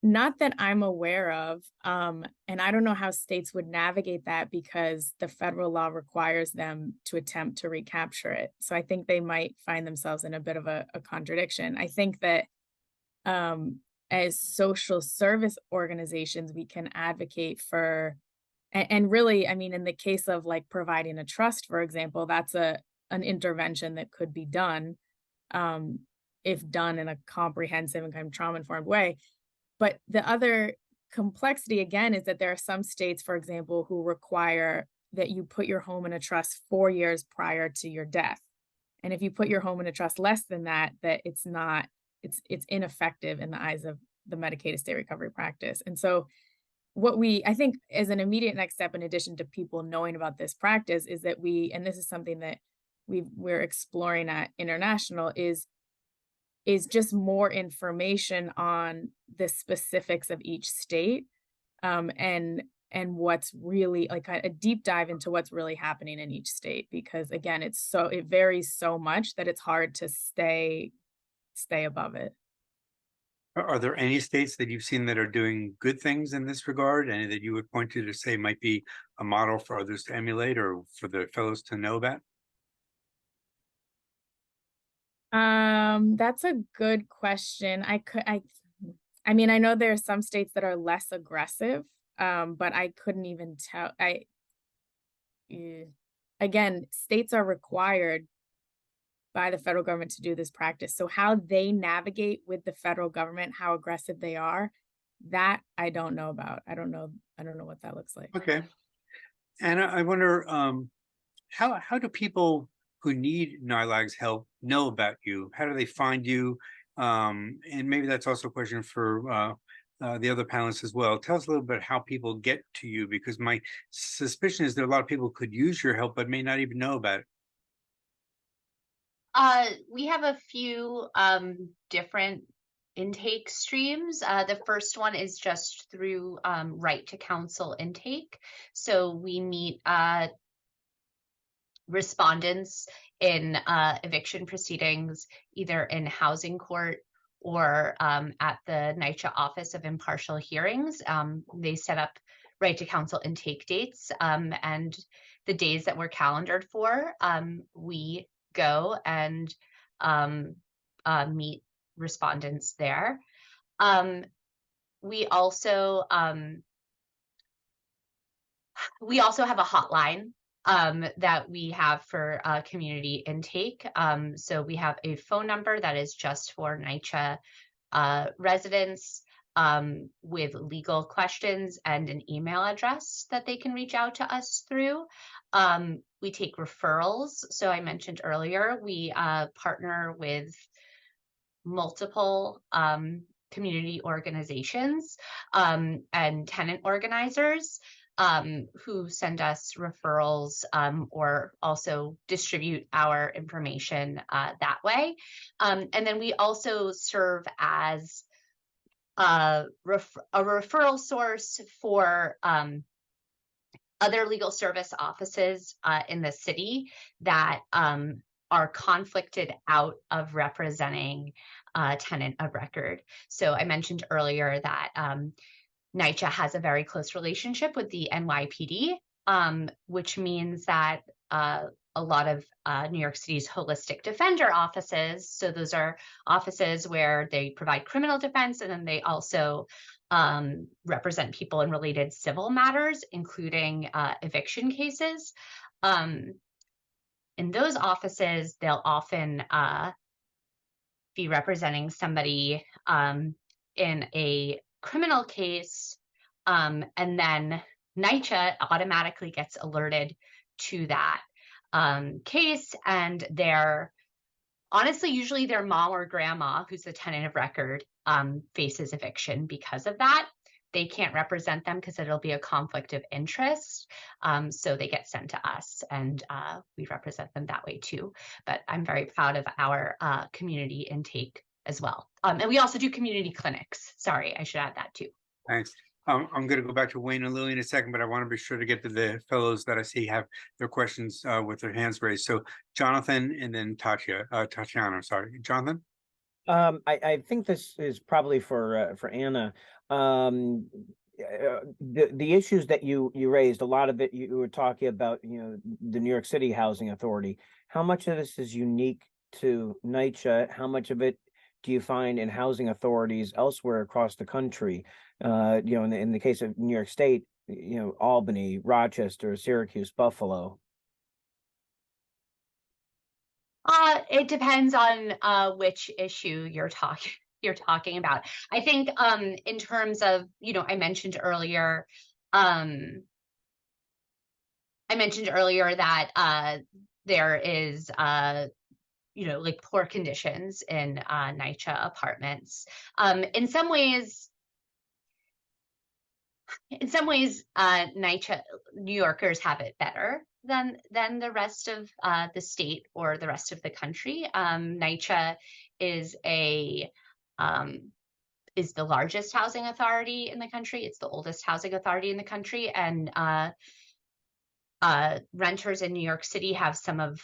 Not that I'm aware of. And I don't know how states would navigate that, because the federal law requires them to attempt to recapture it. So I think they might find themselves in a bit of a contradiction. I think that as social service organizations, we can advocate for, and really, I mean, in the case of like providing a trust, for example, that's an intervention that could be done if done in a comprehensive and kind of trauma-informed way. But the other complexity, again, is that there are some states, for example, who require that you put your home in a trust 4 years prior to your death. And if you put your home in a trust less than that, it's ineffective in the eyes of the Medicaid estate recovery practice. And so what I think as an immediate next step, in addition to people knowing about this practice, is that and this is something that we're exploring at International, is just more information on the specifics of each state, and what's really like a deep dive into what's really happening in each state, because again, it varies so much that it's hard to stay above it. Are there any states that you've seen that are doing good things in this regard, and that you would point to say might be a model for others to emulate or for the fellows to know about? That's a good question. I mean, I know there are some states that are less aggressive, but I couldn't even tell. Again, states are required by the federal government to do this practice. So how they navigate with the federal government, how aggressive they are, that I don't know about. I don't know what that looks like. Okay. And I wonder, how do people who need NILAG's help know about you? How do they find you? And maybe that's also a question for the other panelists as well. Tell us a little bit how people get to you, because my suspicion is that a lot of people could use your help, but may not even know about it. We have a few different intake streams. The first one is just through Right to Counsel intake. So we meet respondents in eviction proceedings, either in housing court or at the NYCHA Office of Impartial Hearings. They set up Right to Counsel intake dates, and the days that we're calendared for, we go and meet respondents there. We also have a hotline that we have for community intake. So we have a phone number that is just for NYCHA residents. with legal questions and an email address that they can reach out to us through. We take referrals. So I mentioned earlier, we partner with multiple community organizations and tenant organizers who send us referrals or also distribute our information that way. And then we also serve as a referral source for other legal service offices in the city that are conflicted out of representing a tenant of record. So I mentioned earlier that NYCHA has a very close relationship with the NYPD, which means that a lot of New York City's holistic defender offices, so those are offices where they provide criminal defense, and then they also represent people in related civil matters, including eviction cases. In those offices, they'll often be representing somebody in a criminal case, and then NYCHA automatically gets alerted to that case, and honestly, usually their mom or grandma, who's the tenant of record, faces eviction because of that. They can't represent them because it'll be a conflict of interest. So they get sent to us, and we represent them that way too. But I'm very proud of our community intake as well. And we also do community clinics. Sorry, I should add that too. Thanks. I'm going to go back to Wayne and Lily in a second, but I want to be sure to get to the fellows that I see have their questions with their hands raised. So Jonathan and then Tatiana, sorry. Jonathan? I think this is probably for Anna. The issues that you raised, a lot of it you were talking about, the New York City Housing Authority. How much of this is unique to NYCHA? How much of it do you find in housing authorities elsewhere across the country? In the case of New York State, Albany, Rochester, Syracuse, Buffalo. It depends on which issue you're talking about. I think in terms of, I mentioned earlier that there is like poor conditions in NYCHA apartments. In some ways, NYCHA New Yorkers have it better than the rest of the state or the rest of the country. NYCHA is the largest housing authority in the country. It's the oldest housing authority in the country, and renters in New York City have some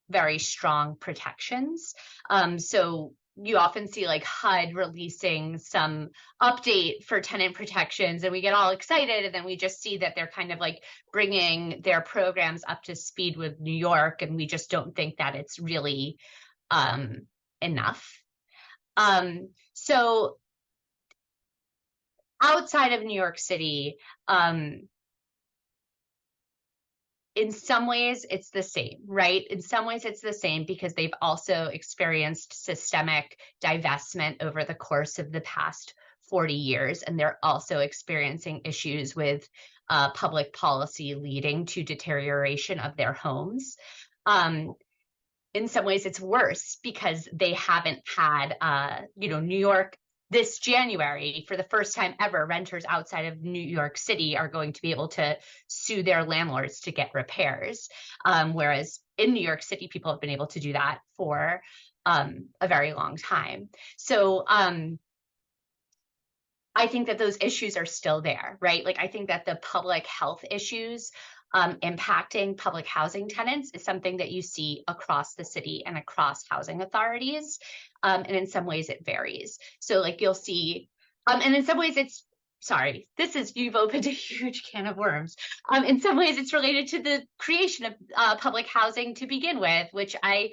very strong protections. So you often see like HUD releasing some update for tenant protections, and we get all excited, and then we just see that they're kind of like bringing their programs up to speed with New York, and we just don't think that it's really enough. So outside of New York City, in some ways it's the same, right? In some ways it's the same because they've also experienced systemic divestment over the course of the past 40 years. And they're also experiencing issues with public policy leading to deterioration of their homes. In some ways it's worse because they haven't had, New York. This January, for the first time ever, renters outside of New York City are going to be able to sue their landlords to get repairs. Whereas in New York City, people have been able to do that for a very long time. So I think that those issues are still there, right? Like I think that the public health issues impacting public housing tenants is something that you see across the city and across housing authorities. And in some ways it varies. So like you'll see, and in some ways you've opened a huge can of worms. In some ways it's related to the creation of public housing to begin with, which I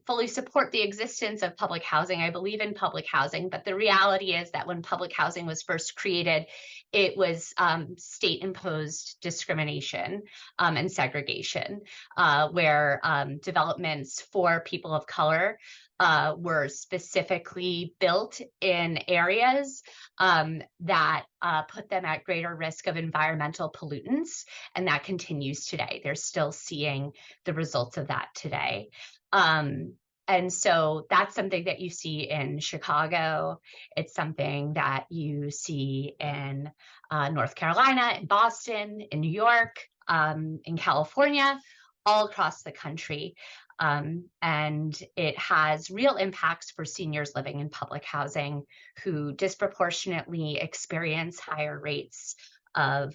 fully support the existence of public housing. I believe in public housing, but the reality is that when public housing was first created, it was state imposed discrimination and segregation, where developments for people of color were specifically built in areas that put them at greater risk of environmental pollutants. And that continues today. They're still seeing the results of that today. And so that's something that you see in Chicago. It's something that you see in North Carolina, in Boston, in New York, in California, all across the country. And it has real impacts for seniors living in public housing who disproportionately experience higher rates of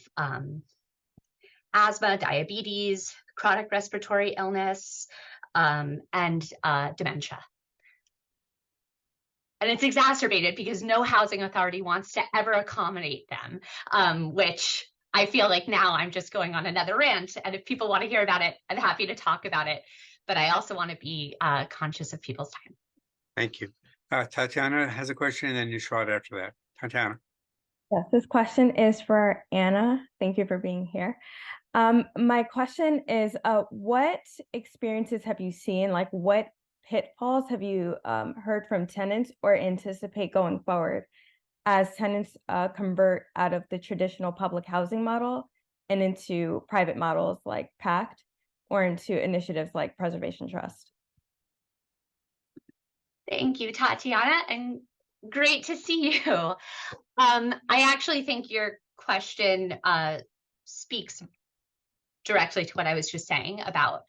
asthma, diabetes, chronic respiratory illness, and dementia. And it's exacerbated because no housing authority wants to ever accommodate them, which I feel like now I'm just going on another rant. And if people want to hear about it, I'm happy to talk about it. But I also want to be conscious of people's time. Thank you. Tatiana has a question, and then Yushrad after that. Tatiana. Yes, this question is for Anna. Thank you for being here. My question is, what experiences have you seen? Like, what pitfalls have you heard from tenants or anticipate going forward as tenants convert out of the traditional public housing model and into private models like PACT or into initiatives like Preservation Trust? Thank you, Tatiana, and great to see you. I actually think your question speaks directly to what I was just saying about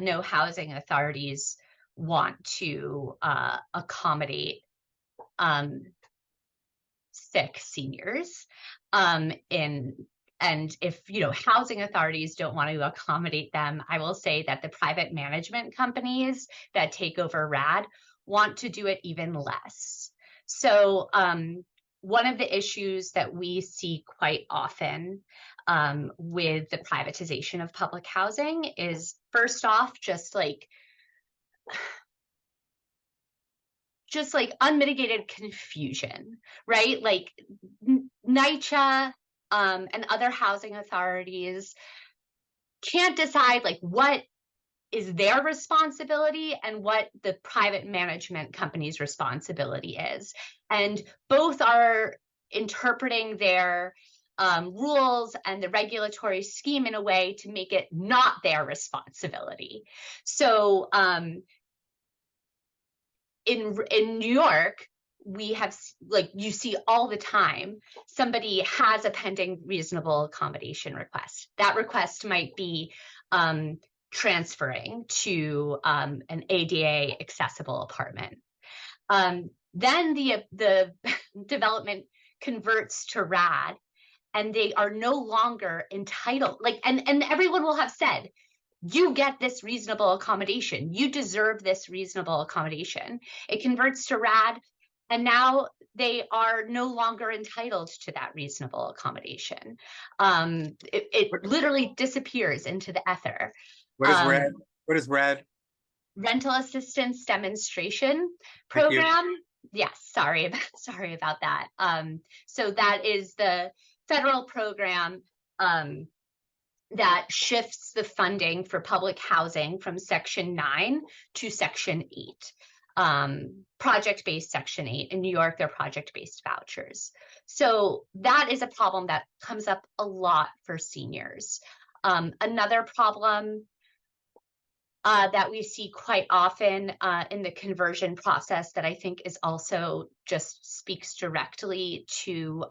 no housing authorities want to accommodate sick seniors and if housing authorities don't want to accommodate them, I will say that the private management companies that take over RAD want to do it even less. So one of the issues that we see quite often with the privatization of public housing is, first off, just like unmitigated confusion, right? Like NYCHA and other housing authorities can't decide like what is their responsibility and what the private management company's responsibility is. And both are interpreting their rules and the regulatory scheme in a way to make it not their responsibility. So in New York, we have, like you see all the time, somebody has a pending reasonable accommodation request. That request might be transferring to an ADA accessible apartment. Then the development converts to RAD, and they are no longer entitled, and everyone will have said, you get this reasonable accommodation. You deserve this reasonable accommodation. It converts to RAD, and now they are no longer entitled to that reasonable accommodation. It literally disappears into the ether. What is RAD? What is RAD? Rental Assistance Demonstration Program. Yes, sorry about that. So that is the federal program that shifts the funding for public housing from Section 9 to Section 8. Project-based Section 8. In New York, they're project-based vouchers. So that is a problem that comes up a lot for seniors. Another problem that we see quite often in the conversion process that I think is also just speaks directly to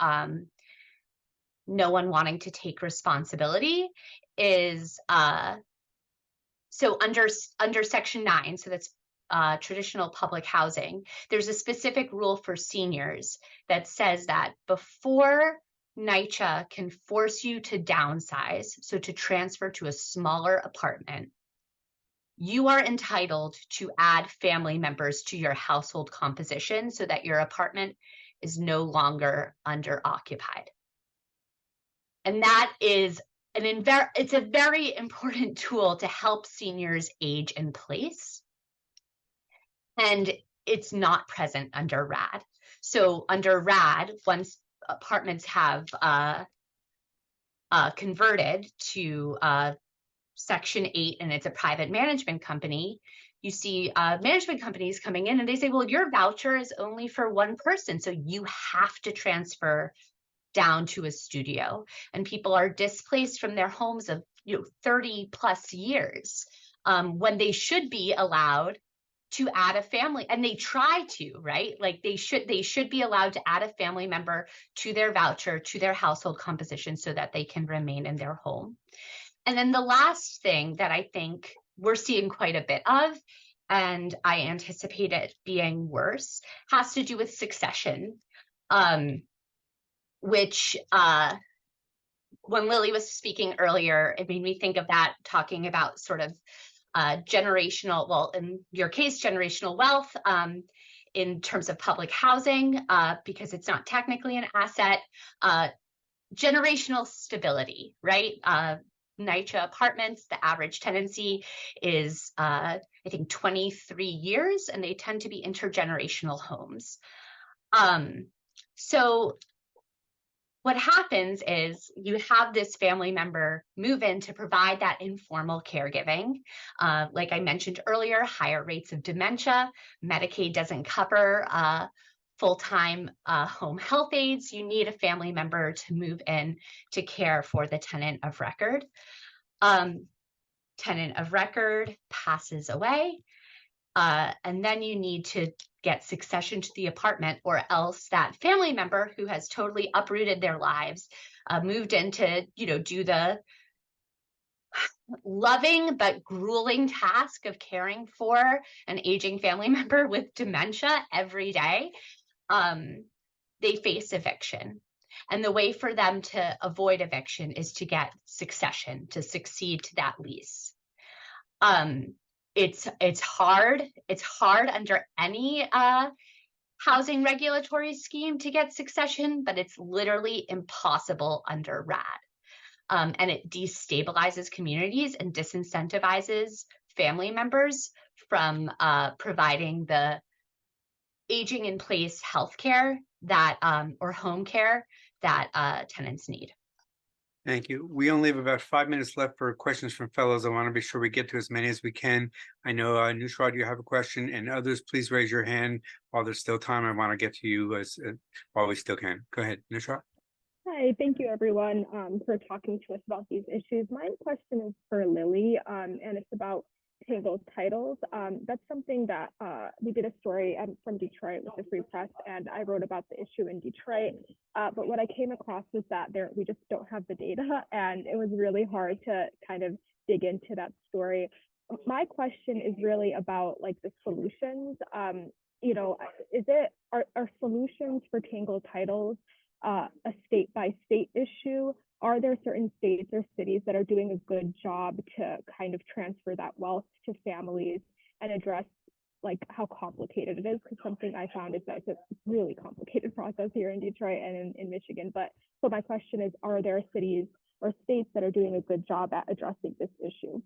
no one wanting to take responsibility is so under Section 9, so that's traditional public housing, there's a specific rule for seniors that says that before NYCHA can force you to downsize, so to transfer to a smaller apartment, you are entitled to add family members to your household composition so that your apartment is no longer under occupied. And that is it's a very important tool to help seniors age in place. and it's not present under RAD. So under RAD, once apartments have converted to Section 8 and it's a private management company, you see management companies coming in and they say, well, your voucher is only for one person, so you have to transfer down to a studio. And people are displaced from their homes of 30 plus years when they should be allowed to add a family, and they try to, right? Like they should be allowed to add a family member to their voucher, to their household composition, so that they can remain in their home. And then the last thing that I think we're seeing quite a bit of, and I anticipate it being worse, has to do with succession, which when Lily was speaking earlier, it made me think of that, talking about sort of generational, well, in your case, generational wealth in terms of public housing, because it's not technically an asset, generational stability, right? NYCHA apartments, the average tenancy is, I think, 23 years, and they tend to be intergenerational homes. So what happens is you have this family member move in to provide that informal caregiving. Like I mentioned earlier, higher rates of dementia. Medicaid doesn't cover full-time home health aides. You need a family member to move in to care for the tenant of record. Tenant of record passes away. And then you need to get succession to the apartment, or else that family member who has totally uprooted their lives, moved in to, do the loving but grueling task of caring for an aging family member with dementia every day, they face eviction. And the way for them to avoid eviction is to get succession, to succeed to that lease. It's hard. It's hard under any housing regulatory scheme to get succession, but it's literally impossible under RAD. And it destabilizes communities and disincentivizes family members from providing the aging in place healthcare that or home care that tenants need. Thank you. We only have about 5 minutes left for questions from fellows. I want to be sure we get to as many as we can. I know, Nusrat, you have a question, and others, please raise your hand while there's still time. I want to get to you as while we still can. Go ahead, Nusrat. Hi, thank you everyone for talking to us about these issues. My question is for Lily, and it's about tangled titles. That's something that we did a story from Detroit with the Free Press, and I wrote about the issue in Detroit. But what I came across was that we just don't have the data, and it was really hard to kind of dig into that story. My question is really about like the solutions. Are solutions for tangled titles a state by state issue? Are there certain states or cities that are doing a good job to kind of transfer that wealth to families and address like how complicated it is? Because something I found is that it's a really complicated process here in Detroit and in Michigan. So my question is, are there cities or states that are doing a good job at addressing this issue?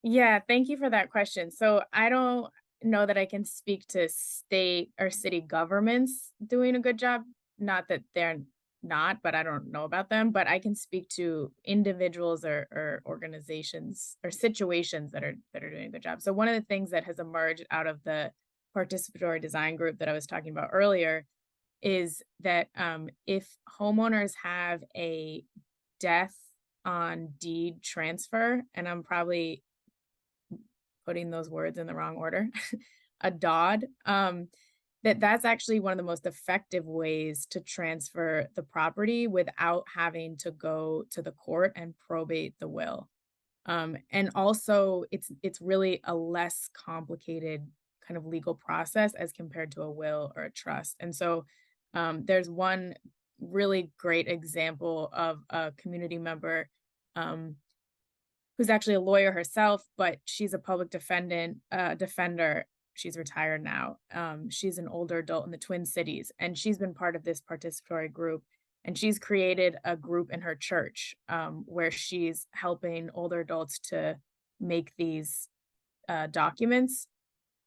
Yeah, thank you for that question. So I don't know that I can speak to state or city governments doing a good job. Not that they're not, but I don't know about them. But I can speak to individuals or organizations or situations that are doing a good job. So one of the things that has emerged out of the participatory design group that I was talking about earlier is that if homeowners have a death on deed transfer, and I'm probably putting those words in the wrong order, a DOD, that's actually one of the most effective ways to transfer the property without having to go to the court and probate the will. And also it's really a less complicated kind of legal process as compared to a will or a trust. And so there's one really great example of a community member who's actually a lawyer herself, but she's a public defender. She's retired now. She's an older adult in the Twin Cities, and she's been part of this participatory group. And she's created a group in her church where she's helping older adults to make these documents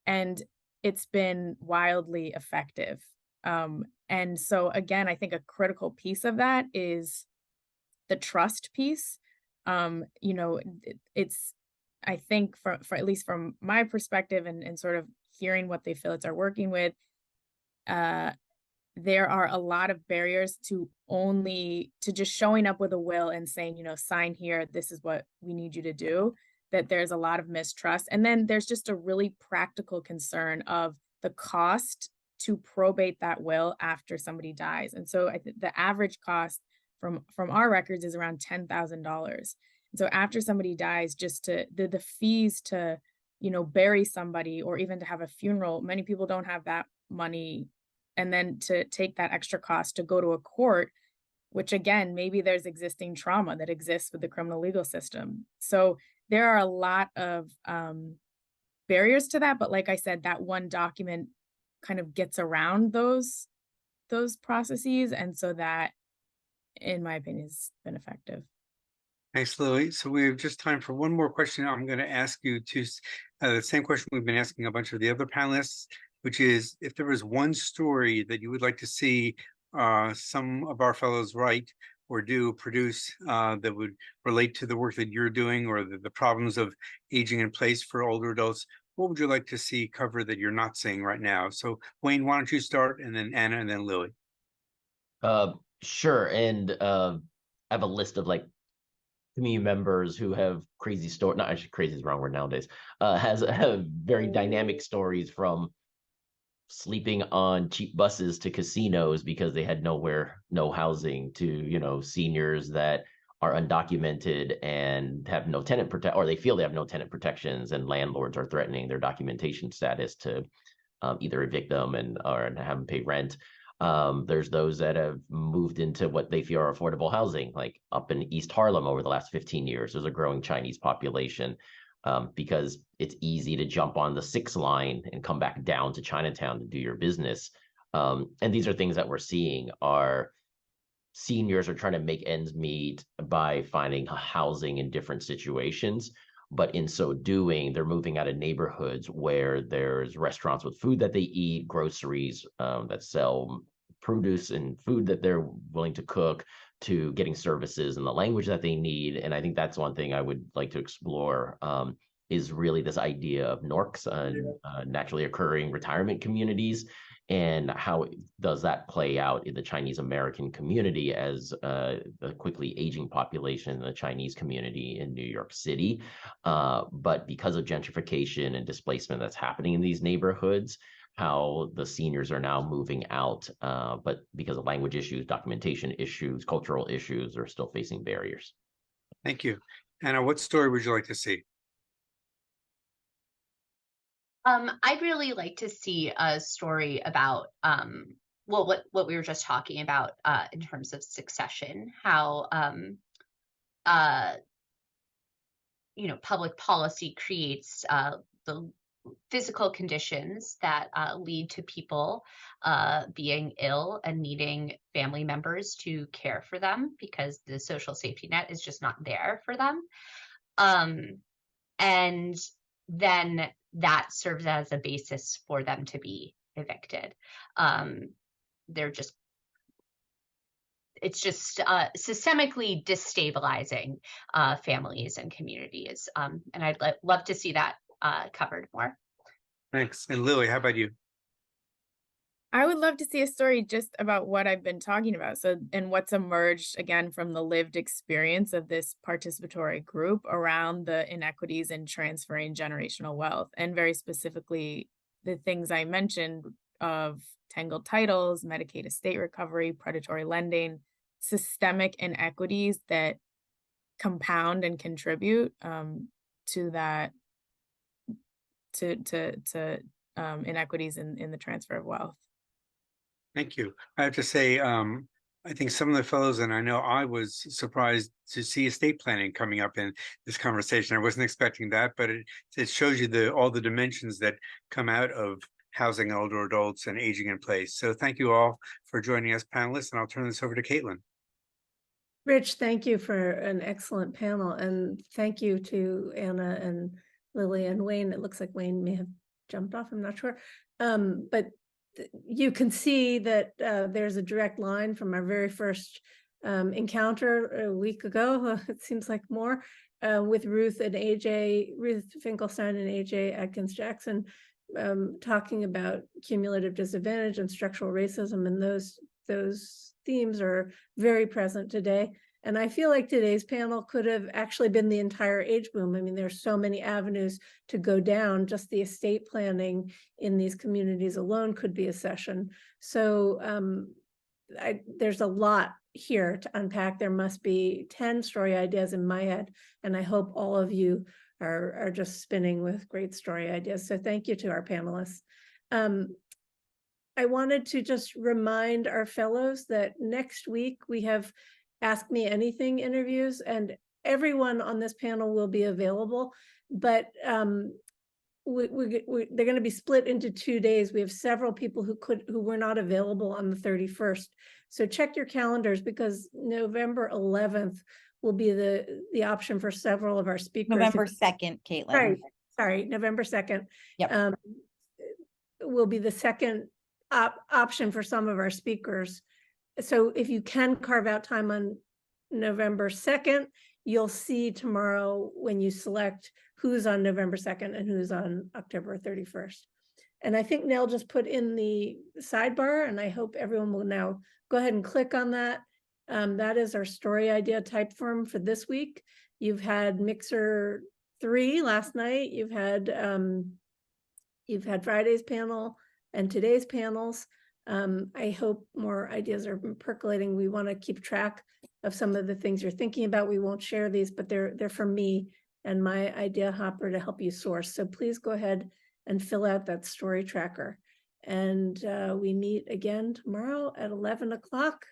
and it's been wildly effective. And so again, I think a critical piece of that is the trust piece. You know, it's, I think for at least from my perspective and sort of hearing what the affiliates are working with, there are a lot of barriers to just showing up with a will and saying, you know, sign here, this is what we need you to do, that there's a lot of mistrust. And then there's just a really practical concern of the cost to probate that will after somebody dies. And so I think the average cost from our records is around $10,000. So after somebody dies, just to the fees to, you know, bury somebody or even to have a funeral, many people don't have that money. And then to take that extra cost to go to a court, which again, maybe there's existing trauma that exists with the criminal legal system. So there are a lot of barriers to that. But like I said, that one document kind of gets around those processes. And so that, in my opinion, has been effective. Thanks, Lily. So we have just time for one more question. I'm going to ask you to the same question we've been asking a bunch of the other panelists, which is if there was one story that you would like to see some of our fellows write or produce that would relate to the work that you're doing or the problems of aging in place for older adults, what would you like to see covered that you're not seeing right now? So Wayne, why don't you start, and then Anna, and then Lily. Sure. And I have a list of like community members who have crazy stories. Not actually, crazy is the wrong word nowadays. Have very dynamic stories, from sleeping on cheap buses to casinos because they had no housing, to, you know, seniors that are undocumented and have no tenant or they feel they have no tenant protections, and landlords are threatening their documentation status to either evict them or have them pay rent. There's those that have moved into what they feel are affordable housing, like up in East Harlem over the last 15 years. There's a growing Chinese population because it's easy to jump on the 6 line and come back down to Chinatown to do your business. And these are things that we're seeing. Our seniors are trying to make ends meet by finding housing in different situations. But in so doing, they're moving out of neighborhoods where there's restaurants with food that they eat, groceries that sell produce and food that they're willing to cook, to getting services in the language that they need. And I think that's one thing I would like to explore, is really this idea of NORCs, naturally occurring retirement communities, and how does that play out in the Chinese American community as a quickly aging population in the Chinese community in New York City. But because of gentrification and displacement that's happening in these neighborhoods, how the seniors are now moving out, but because of language issues, documentation issues, cultural issues, they're still facing barriers. Thank you. Anna, what story would you like to see? I'd really like to see a story about well, what we were just talking about in terms of succession, how you know, public policy creates the physical conditions that lead to people being ill and needing family members to care for them because the social safety net is just not there for them. And then that serves as a basis for them to be evicted. It's just systemically destabilizing families and communities. And I'd love to see that covered more. Thanks. And Lily, how about you? I would love to see a story just about what I've been talking about. So, and what's emerged again from the lived experience of this participatory group around the inequities in transferring generational wealth, and very specifically the things I mentioned of tangled titles, Medicaid estate recovery, predatory lending, systemic inequities that compound and contribute to that, to inequities in the transfer of wealth. Thank you. I have to say, I think some of the fellows, and I know I was surprised to see estate planning coming up in this conversation. I wasn't expecting that, but it shows you all the dimensions that come out of housing older adults and aging in place. So thank you all for joining us, panelists, and I'll turn this over to Caitlin. Rich, thank you for an excellent panel, and thank you to Anna and Lily and Wayne. It looks like Wayne may have jumped off, I'm not sure. But you can see that there's a direct line from our very first encounter a week ago, it seems like more, with Ruth Finkelstein and AJ Atkins Jackson, talking about cumulative disadvantage and structural racism, and those themes are very present today. And I feel like today's panel could have actually been the entire age boom. I mean, there's so many avenues to go down. Just the estate planning in these communities alone could be a session. So there's a lot here to unpack. There must be 10 story ideas in my head, and I hope all of you are just spinning with great story ideas. So thank you to our panelists. I wanted to just remind our fellows that next week we have Ask Me Anything interviews, and everyone on this panel will be available, but they're going to be split into 2 days. We have several people who were not available on the 31st. So check your calendars, because November 11th will be the option for several of our speakers. November 2nd, Caitlin. Sorry, November 2nd. Yep. Will be the second option for some of our speakers. So if you can carve out time on November 2nd, you'll see tomorrow when you select who's on November 2nd and who's on October 31st. And I think Nell just put in the sidebar, and I hope everyone will now go ahead and click on that. That is our story idea type form for this week. You've had Mixer 3 last night. You've had Friday's panel and today's panels. I hope more ideas are percolating. We want to keep track of some of the things you're thinking about. We won't share these, but they're from me and my idea hopper to help you source. So please go ahead and fill out that story tracker. And we meet again tomorrow at 11 o'clock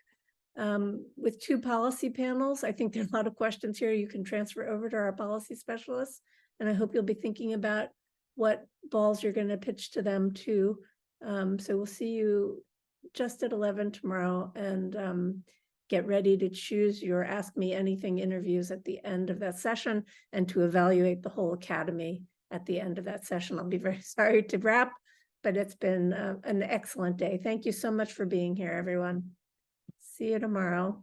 with 2 policy panels. I think there's a lot of questions here. You can transfer over to our policy specialists, and I hope you'll be thinking about what balls you're going to pitch to them too. So we'll see you just at 11 tomorrow, and get ready to choose your Ask Me Anything interviews at the end of that session, and to evaluate the whole academy at the end of that session. I'll be very sorry to wrap, but it's been an excellent day. Thank you so much for being here, everyone. See you tomorrow.